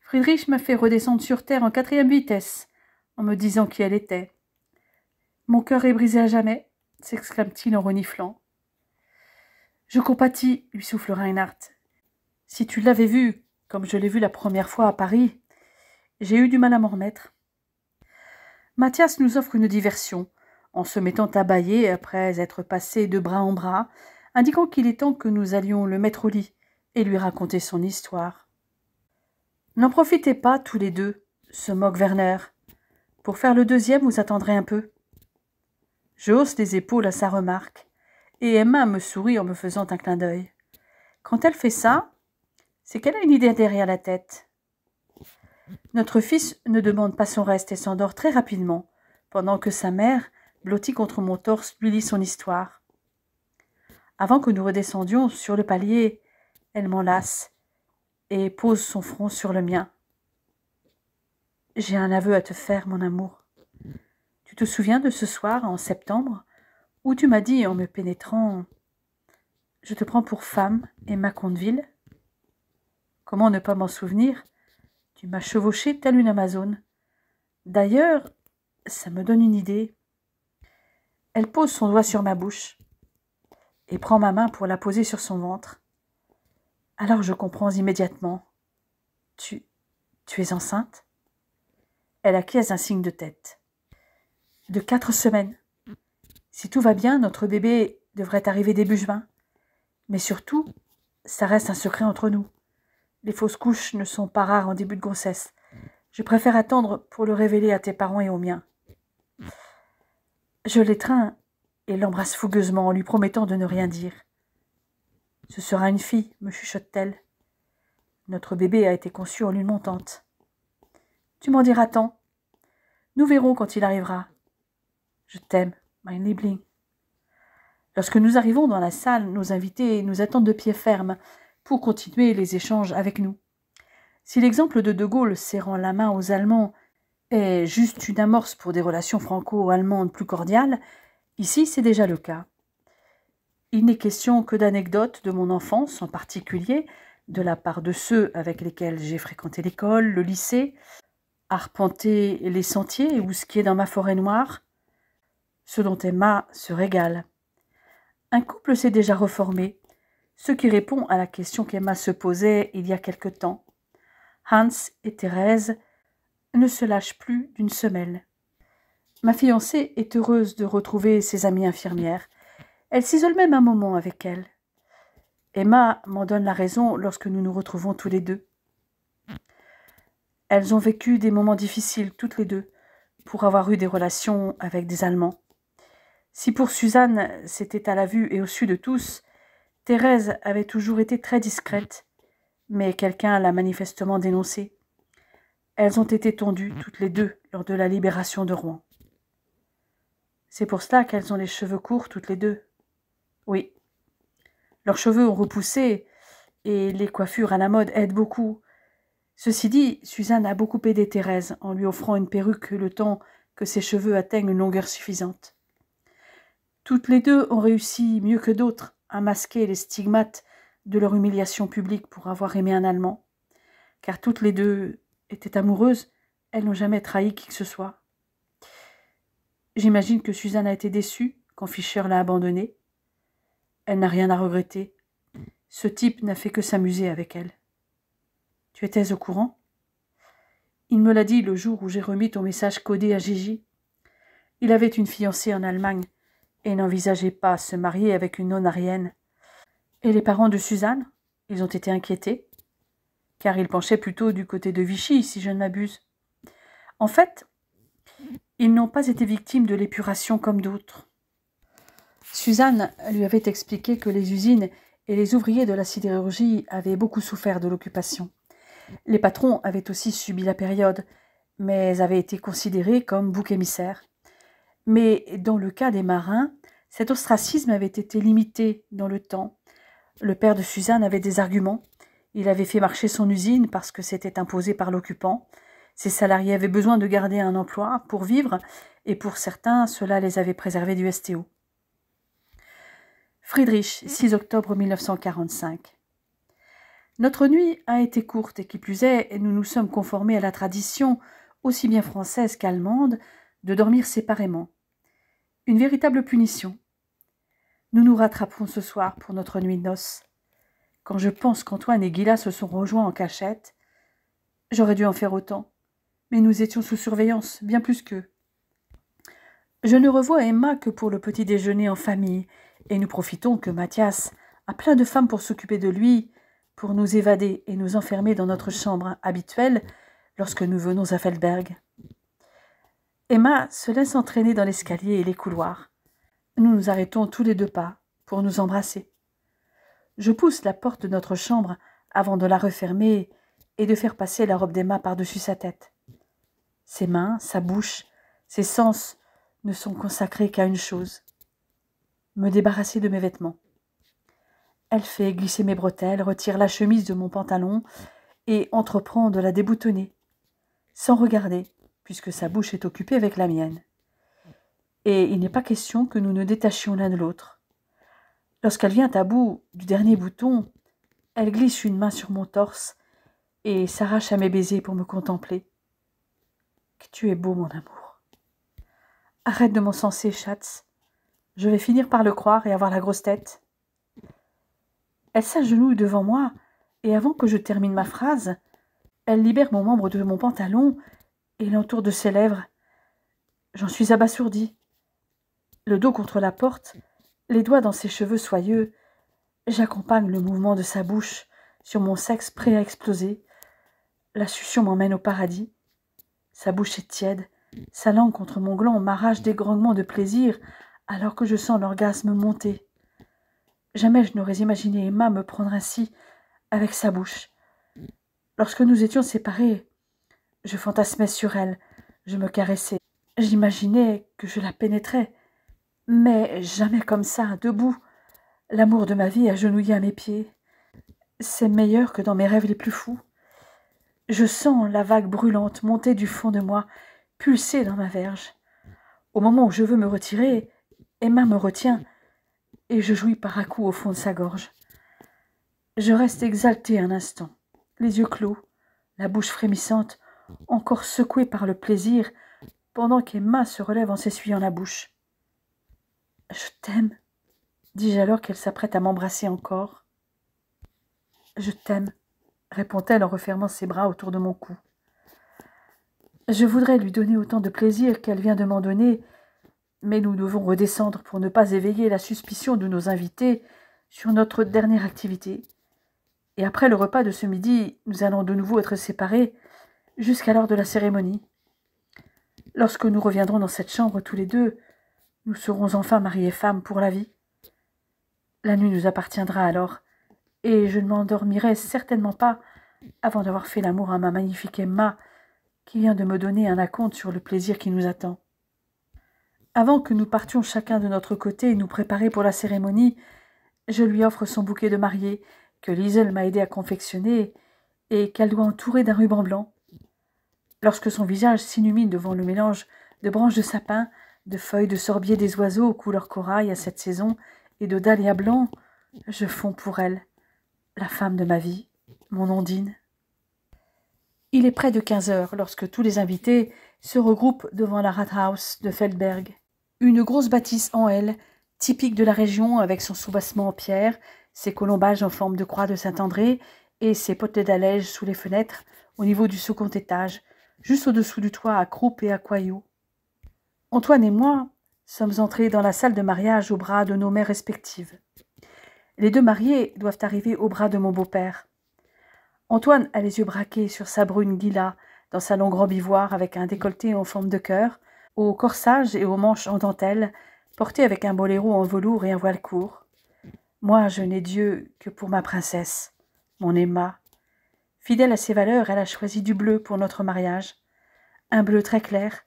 A: Friedrich m'a fait redescendre sur terre en 4e vitesse, en me disant qui elle était. Mon cœur est brisé à jamais, s'exclame-t-il en reniflant. Je compatis, lui souffle Reinhard. Si tu l'avais vue, comme je l'ai vue la première fois à Paris, j'ai eu du mal à m'en remettre. Mathias nous offre une diversion, en se mettant à bâiller après être passé de bras en bras, indiquant qu'il est temps que nous allions le mettre au lit et lui raconter son histoire. N'en profitez pas tous les 2, se moque Werner. Pour faire le 2e, vous attendrez un peu. Je hausse les épaules à sa remarque, et Emma me sourit en me faisant un clin d'œil. Quand elle fait ça, c'est qu'elle a une idée derrière la tête. Notre fils ne demande pas son reste et s'endort très rapidement, pendant que sa mère, blottie contre mon torse, lui lit son histoire. Avant que nous redescendions sur le palier, elle m'enlace et pose son front sur le mien. « J'ai un aveu à te faire, mon amour. Tu te souviens de ce soir, en septembre, où tu m'as dit en me pénétrant « Je te prends pour femme, Emma Condeville ?» Comment ne pas m'en souvenir? Tu m'as chevauchée telle une Amazone. D'ailleurs, ça me donne une idée. Elle pose son doigt sur ma bouche et prend ma main pour la poser sur son ventre. Alors je comprends immédiatement. Tu es enceinte? Elle acquiesce d'un signe de tête. De 4 semaines. Si tout va bien, notre bébé devrait arriver début juin. Mais surtout, ça reste un secret entre nous. Les fausses couches ne sont pas rares en début de grossesse. Je préfère attendre pour le révéler à tes parents et aux miens. Je l'étreins et l'embrasse fougueusement en lui promettant de ne rien dire. Ce sera une fille, me chuchote-t-elle. Notre bébé a été conçu en lune montante. Tu m'en diras tant. Nous verrons quand il arrivera. Je t'aime, mein Liebling. Lorsque nous arrivons dans la salle, nos invités nous attendent de pied ferme pour continuer les échanges avec nous. Si l'exemple de De Gaulle serrant la main aux Allemands est juste une amorce pour des relations franco-allemandes plus cordiales, ici c'est déjà le cas. Il n'est question que d'anecdotes de mon enfance, en particulier de la part de ceux avec lesquels j'ai fréquenté l'école, le lycée, arpenté les sentiers ou skié dans ma forêt noire, ce dont Emma se régale. Un couple s'est déjà reformé, ce qui répond à la question qu'Emma se posait il y a quelque temps. Hans et Thérèse ne se lâchent plus d'une semelle. Ma fiancée est heureuse de retrouver ses amies infirmières. Elle s'isole même un moment avec elles. Emma m'en donne la raison lorsque nous nous retrouvons tous les deux. Elles ont vécu des moments difficiles, toutes les deux, pour avoir eu des relations avec des Allemands. Si pour Suzanne, c'était à la vue et au su de tous, Thérèse avait toujours été très discrète, mais quelqu'un l'a manifestement dénoncée. Elles ont été tondues, toutes les deux, lors de la libération de Rouen. C'est pour cela qu'elles ont les cheveux courts, toutes les deux. Oui. Leurs cheveux ont repoussé, et les coiffures à la mode aident beaucoup. Ceci dit, Suzanne a beaucoup aidé Thérèse en lui offrant une perruque le temps que ses cheveux atteignent une longueur suffisante. Toutes les deux ont réussi, mieux que d'autres, à masquer les stigmates de leur humiliation publique pour avoir aimé un Allemand. Car toutes les deux étaient amoureuses, elles n'ont jamais trahi qui que ce soit. J'imagine que Suzanne a été déçue quand Fischer l'a abandonnée. Elle n'a rien à regretter. Ce type n'a fait que s'amuser avec elle. Tu étais au courant? Il me l'a dit le jour où j'ai remis ton message codé à Gigi. Il avait une fiancée en Allemagne et n'envisageait pas se marier avec une non-arienne. Et les parents de Suzanne, ils ont été inquiétés, car ils penchaient plutôt du côté de Vichy, si je ne m'abuse. En fait, ils n'ont pas été victimes de l'épuration comme d'autres. Suzanne lui avait expliqué que les usines et les ouvriers de la sidérurgie avaient beaucoup souffert de l'occupation. Les patrons avaient aussi subi la période, mais avaient été considérés comme boucs émissaires. Mais dans le cas des marins, cet ostracisme avait été limité dans le temps. Le père de Suzanne avait des arguments. Il avait fait marcher son usine parce que c'était imposé par l'occupant. Ses salariés avaient besoin de garder un emploi pour vivre, et pour certains, cela les avait préservés du STO. Friedrich, 6 octobre 1945. Notre nuit a été courte, et qui plus est, nous nous sommes conformés à la tradition, aussi bien française qu'allemande, de dormir séparément. Une véritable punition. Nous nous rattraperons ce soir pour notre nuit de noces. Quand je pense qu'Antoine et Gila se sont rejoints en cachette, j'aurais dû en faire autant, mais nous étions sous surveillance, bien plus qu'eux. Je ne revois Emma que pour le petit déjeuner en famille, et nous profitons que Mathias a plein de femmes pour s'occuper de lui, pour nous évader et nous enfermer dans notre chambre habituelle lorsque nous venons à Feldberg. Emma se laisse entraîner dans l'escalier et les couloirs. Nous nous arrêtons tous les 2 pas. pour nous embrasser. Je pousse la porte de notre chambre avant de la refermer et de faire passer la robe d'Emma par-dessus sa tête. Ses mains, sa bouche, ses sens ne sont consacrés qu'à une chose, me débarrasser de mes vêtements. Elle fait glisser mes bretelles, retire la chemise de mon pantalon et entreprend de la déboutonner, sans regarder, puisque sa bouche est occupée avec la mienne. Et il n'est pas question que nous ne détachions l'un de l'autre. Lorsqu'elle vient à bout du dernier bouton, elle glisse une main sur mon torse et s'arrache à mes baisers pour me contempler. Que tu es beau, mon amour. Arrête de m'encenser, Schatz. Je vais finir par le croire et avoir la grosse tête. Elle s'agenouille devant moi, et avant que je termine ma phrase, elle libère mon membre de mon pantalon et l'entoure de ses lèvres. J'en suis abasourdie. Le dos contre la porte, les doigts dans ses cheveux soyeux, j'accompagne le mouvement de sa bouche sur mon sexe prêt à exploser. La succion m'emmène au paradis. Sa bouche est tiède, sa langue contre mon gland m'arrache des grognements de plaisir alors que je sens l'orgasme monter. Jamais je n'aurais imaginé Emma me prendre ainsi, avec sa bouche. Lorsque nous étions séparés, je fantasmais sur elle, je me caressais. J'imaginais que je la pénétrais, mais jamais comme ça, debout. L'amour de ma vie agenouillé à mes pieds. C'est meilleur que dans mes rêves les plus fous. Je sens la vague brûlante monter du fond de moi, pulser dans ma verge. Au moment où je veux me retirer, Emma me retient, et je jouis par à-coups au fond de sa gorge. Je reste exaltée un instant, les yeux clos, la bouche frémissante, encore secouée par le plaisir, pendant qu'Emma se relève en s'essuyant la bouche. « Je t'aime », dis-je alors qu'elle s'apprête à m'embrasser encore. « Je t'aime », répond-elle en refermant ses bras autour de mon cou. Je voudrais lui donner autant de plaisir qu'elle vient de m'en donner, mais nous devons redescendre pour ne pas éveiller la suspicion de nos invités sur notre dernière activité. Et après le repas de ce midi, nous allons de nouveau être séparés jusqu'à l'heure de la cérémonie. Lorsque nous reviendrons dans cette chambre tous les deux, nous serons enfin mari et femme pour la vie. La nuit nous appartiendra alors, et je ne m'endormirai certainement pas avant d'avoir fait l'amour à ma magnifique Emma, qui vient de me donner un acompte sur le plaisir qui nous attend. Avant que nous partions chacun de notre côté et nous préparer pour la cérémonie, je lui offre son bouquet de mariée que Liesel m'a aidé à confectionner et qu'elle doit entourer d'un ruban blanc. Lorsque son visage s'illumine devant le mélange de branches de sapin, de feuilles de sorbier des oiseaux aux couleurs corail à cette saison et de dahlias blancs, je fonds pour elle, la femme de ma vie, mon Ondine. Il est près de 15 heures lorsque tous les invités se regroupent devant la Rathaus de Feldberg. Une grosse bâtisse en L, typique de la région avec son soubassement en pierre, ses colombages en forme de croix de Saint-André et ses potelets d'allège sous les fenêtres au niveau du second étage, juste au-dessous du toit à croupe et à coyaux. Antoine et moi sommes entrés dans la salle de mariage au bras de nos mères respectives. Les deux mariés doivent arriver au bras de mon beau-père. Antoine a les yeux braqués sur sa brune Gila dans sa longue robe ivoire avec un décolleté en forme de cœur, au corsage et aux manches en dentelle, porté avec un boléro en velours et un voile court. Moi, je n'ai Dieu que pour ma princesse, mon Emma. Fidèle à ses valeurs, elle a choisi du bleu pour notre mariage, un bleu très clair.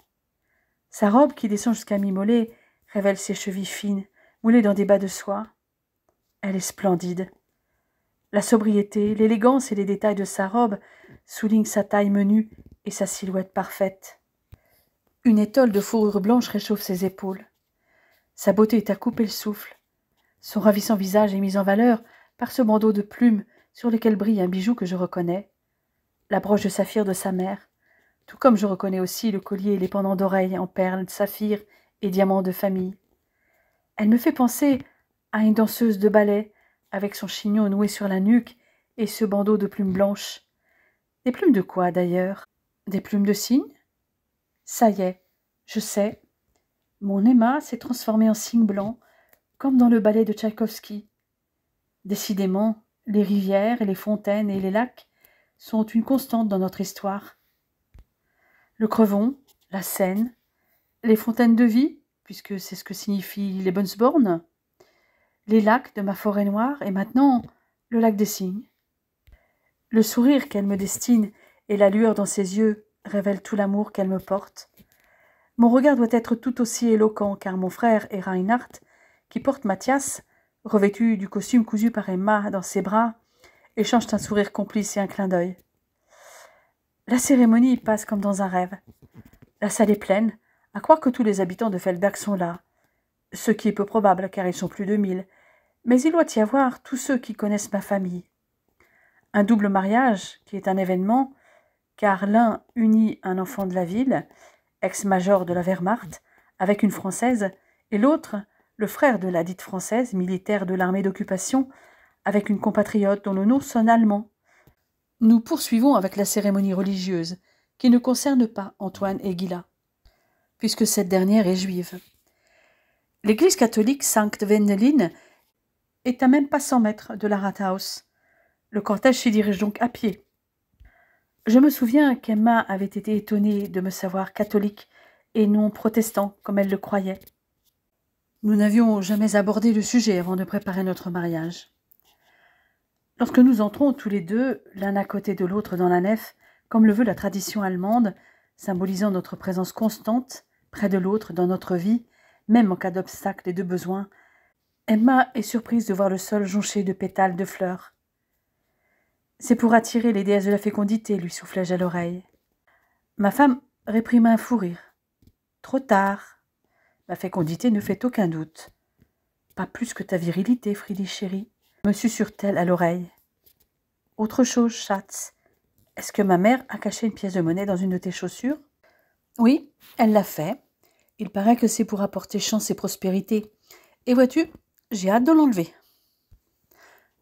A: Sa robe, qui descend jusqu'à mi-mollet, révèle ses chevilles fines, moulées dans des bas de soie. Elle est splendide. La sobriété, l'élégance et les détails de sa robe soulignent sa taille menue et sa silhouette parfaite. Une étole de fourrure blanche réchauffe ses épaules. Sa beauté est à couper le souffle. Son ravissant visage est mis en valeur par ce bandeau de plumes sur lequel brille un bijou que je reconnais, la broche de saphir de sa mère, tout comme je reconnais aussi le collier et les pendants d'oreilles en perles, saphirs et diamants de famille. Elle me fait penser à une danseuse de ballet, avec son chignon noué sur la nuque et ce bandeau de plumes blanches. Des plumes de quoi, d'ailleurs? Des plumes de cygne? Ça y est, je sais. Mon Emma s'est transformée en cygne blanc, comme dans le ballet de Tchaïkovski. Décidément, les rivières et les fontaines et les lacs sont une constante dans notre histoire. Le Crevon, la Seine, les fontaines de vie, puisque c'est ce que signifient les Bonnesborn, les lacs de ma forêt noire et maintenant le lac des cygnes. Le sourire qu'elle me destine et la lueur dans ses yeux révèlent tout l'amour qu'elle me porte. Mon regard doit être tout aussi éloquent, car mon frère et Reinhard, qui porte Mathias, revêtu du costume cousu par Emma dans ses bras, échangent un sourire complice et un clin d'œil. La cérémonie passe comme dans un rêve. La salle est pleine, à croire que tous les habitants de Feldberg sont là, ce qui est peu probable, car ils sont plus de 1000, mais il doit y avoir tous ceux qui connaissent ma famille. Un double mariage, qui est un événement, car l'un unit un enfant de la ville, ex-major de la Wehrmacht, avec une Française, et l'autre, le frère de la dite Française, militaire de l'armée d'occupation, avec une compatriote dont le nom sonne allemand. Nous poursuivons avec la cérémonie religieuse, qui ne concerne pas Antoine et Gila, puisque cette dernière est juive. L'église catholique Sankt Wendelin est à même pas 100 mètres de la Rathaus. Le cortège s'y dirige donc à pied. Je me souviens qu'Emma avait été étonnée de me savoir catholique et non protestant comme elle le croyait. Nous n'avions jamais abordé le sujet avant de préparer notre mariage. Lorsque nous entrons tous les deux, l'un à côté de l'autre dans la nef, comme le veut la tradition allemande, symbolisant notre présence constante, près de l'autre dans notre vie, même en cas d'obstacle et de besoin, Emma est surprise de voir le sol jonché de pétales de fleurs. C'est pour attirer les déesses de la fécondité, lui soufflai-je à l'oreille. Ma femme réprima un fou rire. Trop tard. Ma fécondité ne fait aucun doute. Pas plus que ta virilité, Frilly chérie, me susurre-t-elle à l'oreille. Autre chose, Schatz. Est-ce que ma mère a caché une pièce de monnaie dans une de tes chaussures? Oui, elle l'a fait. Il paraît que c'est pour apporter chance et prospérité. Et vois-tu, j'ai hâte de l'enlever.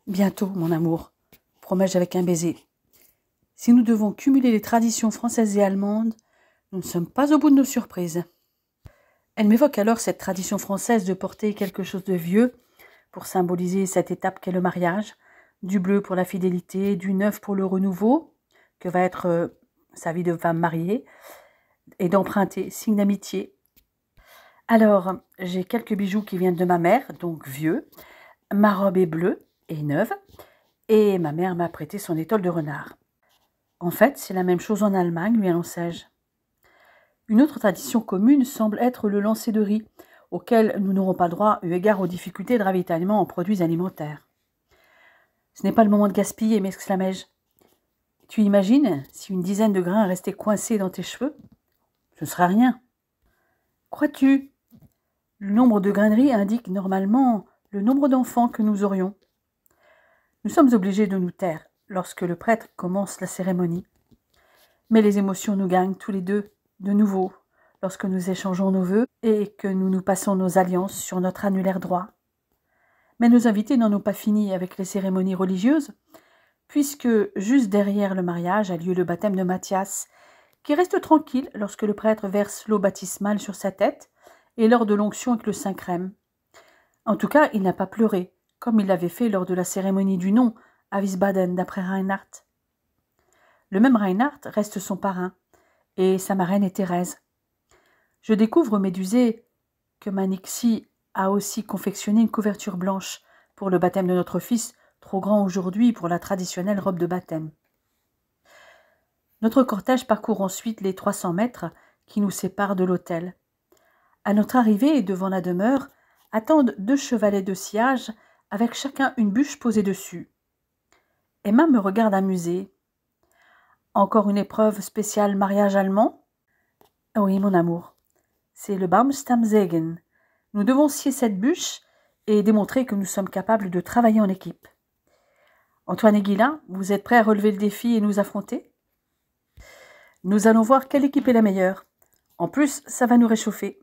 A: Bientôt, mon amour, promets-je avec un baiser. Si nous devons cumuler les traditions françaises et allemandes, nous ne sommes pas au bout de nos surprises. Elle m'évoque alors cette tradition française de porter quelque chose de vieux pour symboliser cette étape qu'est le mariage, du bleu pour la fidélité, du neuf pour le renouveau, que va être sa vie de femme mariée, et d'emprunter, signe d'amitié. Alors, j'ai quelques bijoux qui viennent de ma mère, donc vieux, ma robe est bleue et neuve, et ma mère m'a prêté son étole de renard. En fait, c'est la même chose en Allemagne, lui annonçai-je. Une autre tradition commune semble être le lancer de riz, auquel nous n'aurons pas droit eu égard aux difficultés de ravitaillement en produits alimentaires. Ce n'est pas le moment de gaspiller, m'exclamai-je. Tu imagines si une dizaine de grains restaient coincés dans tes cheveux? Ce ne serait rien. Crois-tu? Le nombre de grains de riz indique normalement le nombre d'enfants que nous aurions. Nous sommes obligés de nous taire lorsque le prêtre commence la cérémonie. Mais les émotions nous gagnent tous les deux, de nouveau, lorsque nous échangeons nos vœux et que nous nous passons nos alliances sur notre annulaire droit. Mais nos invités n'en ont pas fini avec les cérémonies religieuses, puisque juste derrière le mariage a lieu le baptême de Mathias, qui reste tranquille lorsque le prêtre verse l'eau baptismale sur sa tête et lors de l'onction avec le Saint-Crème. En tout cas, il n'a pas pleuré, comme il l'avait fait lors de la cérémonie du nom à Wiesbaden, d'après Reinhard. Le même Reinhard reste son parrain, et sa marraine est Thérèse. Je découvre, médusée, que Manixi a aussi confectionné une couverture blanche pour le baptême de notre fils, trop grand aujourd'hui pour la traditionnelle robe de baptême. Notre cortège parcourt ensuite les 300 mètres qui nous séparent de l'hôtel. À notre arrivée, devant la demeure, attendent 2 chevalets de sillage avec chacun une bûche posée dessus. Emma me regarde amusée. Encore une épreuve spéciale mariage allemand? Oui, mon amour. C'est le Baumstammsägen. Nous devons scier cette bûche et démontrer que nous sommes capables de travailler en équipe. Antoine et Guylain, vous êtes prêts à relever le défi et nous affronter? Nous allons voir quelle équipe est la meilleure. En plus, ça va nous réchauffer.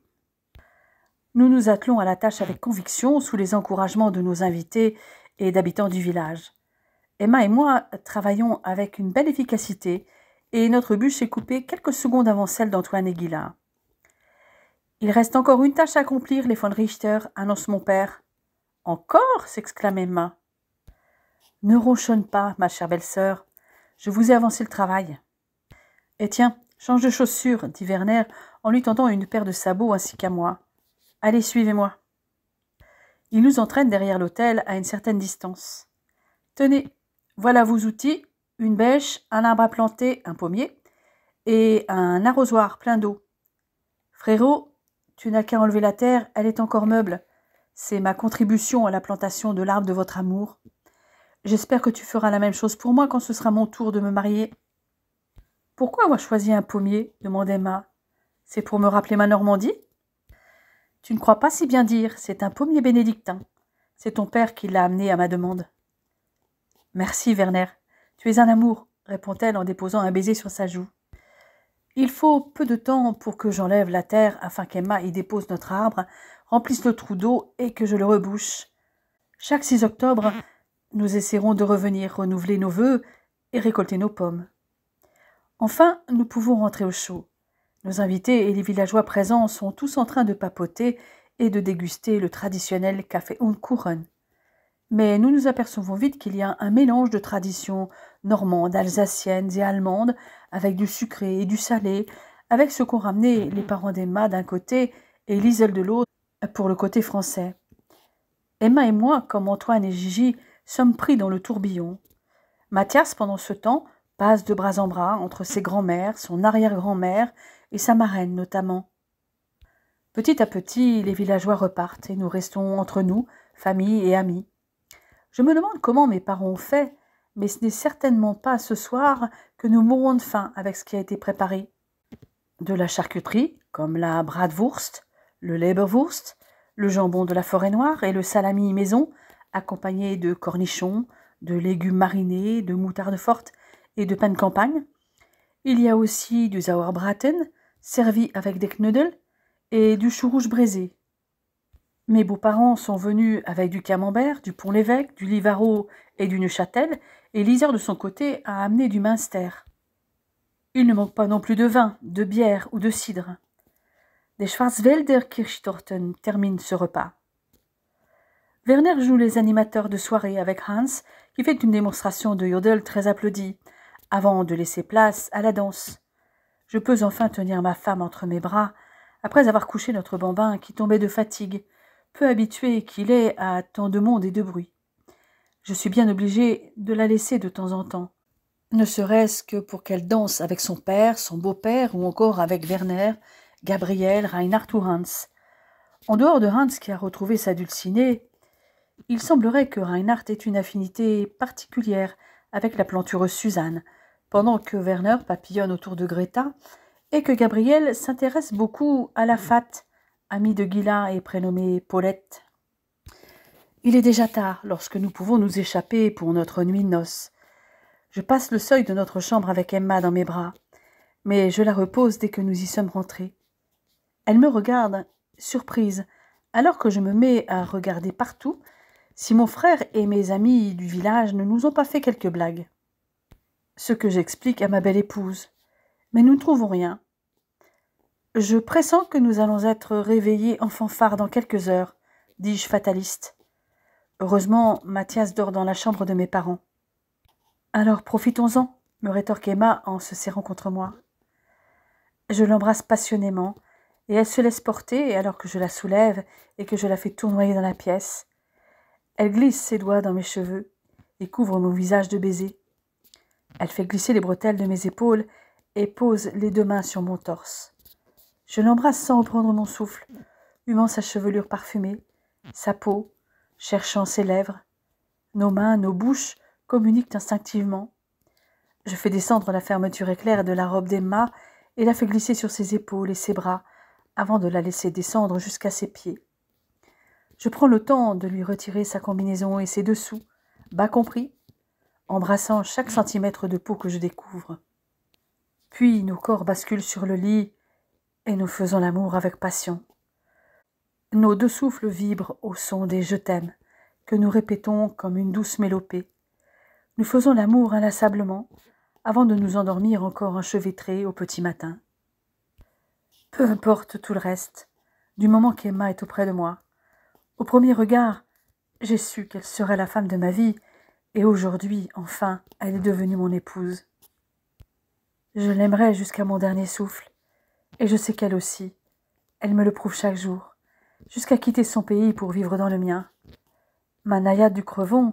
A: Nous nous attelons à la tâche avec conviction, sous les encouragements de nos invités et d'habitants du village. Emma et moi travaillons avec une belle efficacité, et notre bûche est coupée quelques secondes avant celle d'Antoine et Guylain. Il reste encore une tâche à accomplir, les von Richter, annonce mon père. Encore? S'exclame Emma. Ne ronchonne pas, ma chère belle-sœur. Je vous ai avancé le travail. Et tiens, change de chaussures, dit Werner en lui tendant une paire de sabots ainsi qu'à moi. Allez, suivez-moi. Il nous entraîne derrière l'autel à une certaine distance. Tenez, voilà vos outils, une bêche, un arbre à planter, un pommier, et un arrosoir plein d'eau. Frérot, tu n'as qu'à enlever la terre, elle est encore meuble. C'est ma contribution à la plantation de l'arbre de votre amour. J'espère que tu feras la même chose pour moi quand ce sera mon tour de me marier. Pourquoi avoir choisi un pommier demandait Emma. C'est pour me rappeler ma Normandie? Tu ne crois pas si bien dire, c'est un pommier bénédictin. C'est ton père qui l'a amené à ma demande. Merci, Werner. Tu es un amour, répond-elle en déposant un baiser sur sa joue. Il faut peu de temps pour que j'enlève la terre afin qu'Emma y dépose notre arbre, remplisse le trou d'eau et que je le rebouche. Chaque 6 octobre, nous essaierons de revenir renouveler nos vœux et récolter nos pommes. Enfin, nous pouvons rentrer au chaud. Nos invités et les villageois présents sont tous en train de papoter et de déguster le traditionnel café Unkuchen. Mais nous nous apercevons vite qu'il y a un mélange de traditions normandes, alsaciennes et allemandes, avec du sucré et du salé, avec ce qu'ont ramené les parents d'Emma d'un côté et Liesel de l'autre pour le côté français. Emma et moi, comme Antoine et Gigi, sommes pris dans le tourbillon. Mathias, pendant ce temps, passe de bras en bras entre ses grands-mères, son arrière-grand-mère et sa marraine notamment. Petit à petit, les villageois repartent et nous restons entre nous, famille et amis. Je me demande comment mes parents ont fait, mais ce n'est certainement pas ce soir que nous mourrons de faim avec ce qui a été préparé. De la charcuterie, comme la bratwurst, le leberwurst, le jambon de la forêt noire et le salami maison, accompagné de cornichons, de légumes marinés, de moutarde forte et de pain de campagne. Il y a aussi du sauerbraten, servi avec des knödel, et du chou rouge braisé. Mes beaux-parents sont venus avec du camembert, du pont-l'évêque, du livaro et du neuchâtel, et Lisa de son côté a amené du Münster. Il ne manque pas non plus de vin, de bière ou de cidre. Des Schwarzwälder Kirschtorten terminent ce repas. Werner joue les animateurs de soirée avec Hans, qui fait une démonstration de yodel très applaudie, avant de laisser place à la danse. Je peux enfin tenir ma femme entre mes bras, après avoir couché notre bambin qui tombait de fatigue, peu habitué qu'il est à tant de monde et de bruit. Je suis bien obligée de la laisser de temps en temps, ne serait-ce que pour qu'elle danse avec son père, son beau-père ou encore avec Werner, Gabriel, Reinhard ou Hans. En dehors de Hans qui a retrouvé sa dulcinée, il semblerait que Reinhard ait une affinité particulière avec la plantureuse Suzanne, pendant que Werner papillonne autour de Greta et que Gabriel s'intéresse beaucoup à la Fat, amie de Gila et prénommée Paulette. Il est déjà tard lorsque nous pouvons nous échapper pour notre nuit de noces. Je passe le seuil de notre chambre avec Emma dans mes bras, mais je la repose dès que nous y sommes rentrés. Elle me regarde, surprise, alors que je me mets à regarder partout si mon frère et mes amis du village ne nous ont pas fait quelques blagues. Ce que j'explique à ma belle épouse, mais nous ne trouvons rien. Je pressens que nous allons être réveillés en fanfare dans quelques heures, dis-je fataliste. Heureusement, Mathias dort dans la chambre de mes parents. Alors profitons-en, me rétorque Emma en se serrant contre moi. Je l'embrasse passionnément, et elle se laisse porter alors que je la soulève et que je la fais tournoyer dans la pièce. Elle glisse ses doigts dans mes cheveux et couvre mon visage de baisers. Elle fait glisser les bretelles de mes épaules et pose les 2 mains sur mon torse. Je l'embrasse sans reprendre mon souffle, humant sa chevelure parfumée, sa peau, cherchant ses lèvres. Nos mains, nos bouches communiquent instinctivement. Je fais descendre la fermeture éclair de la robe d'Emma et la fais glisser sur ses épaules et ses bras avant de la laisser descendre jusqu'à ses pieds. Je prends le temps de lui retirer sa combinaison et ses dessous, bas compris, embrassant chaque centimètre de peau que je découvre. Puis nos corps basculent sur le lit et nous faisons l'amour avec passion. Nos 2 souffles vibrent au son des « je t'aime » que nous répétons comme une douce mélopée. Nous faisons l'amour inlassablement avant de nous endormir encore enchevêtrés au petit matin. Peu importe tout le reste, du moment qu'Emma est auprès de moi. Au premier regard, j'ai su qu'elle serait la femme de ma vie, et aujourd'hui, enfin, elle est devenue mon épouse. Je l'aimerai jusqu'à mon dernier souffle, et je sais qu'elle aussi. Elle me le prouve chaque jour. jusqu'à quitter son pays pour vivre dans le mien. Ma naïade du Crevon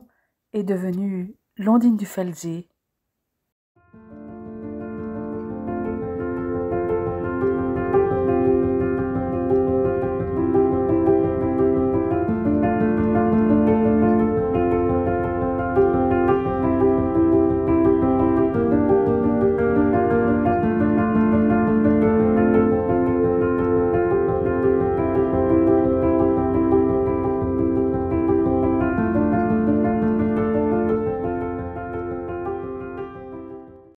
A: est devenue Londine du Feldsee,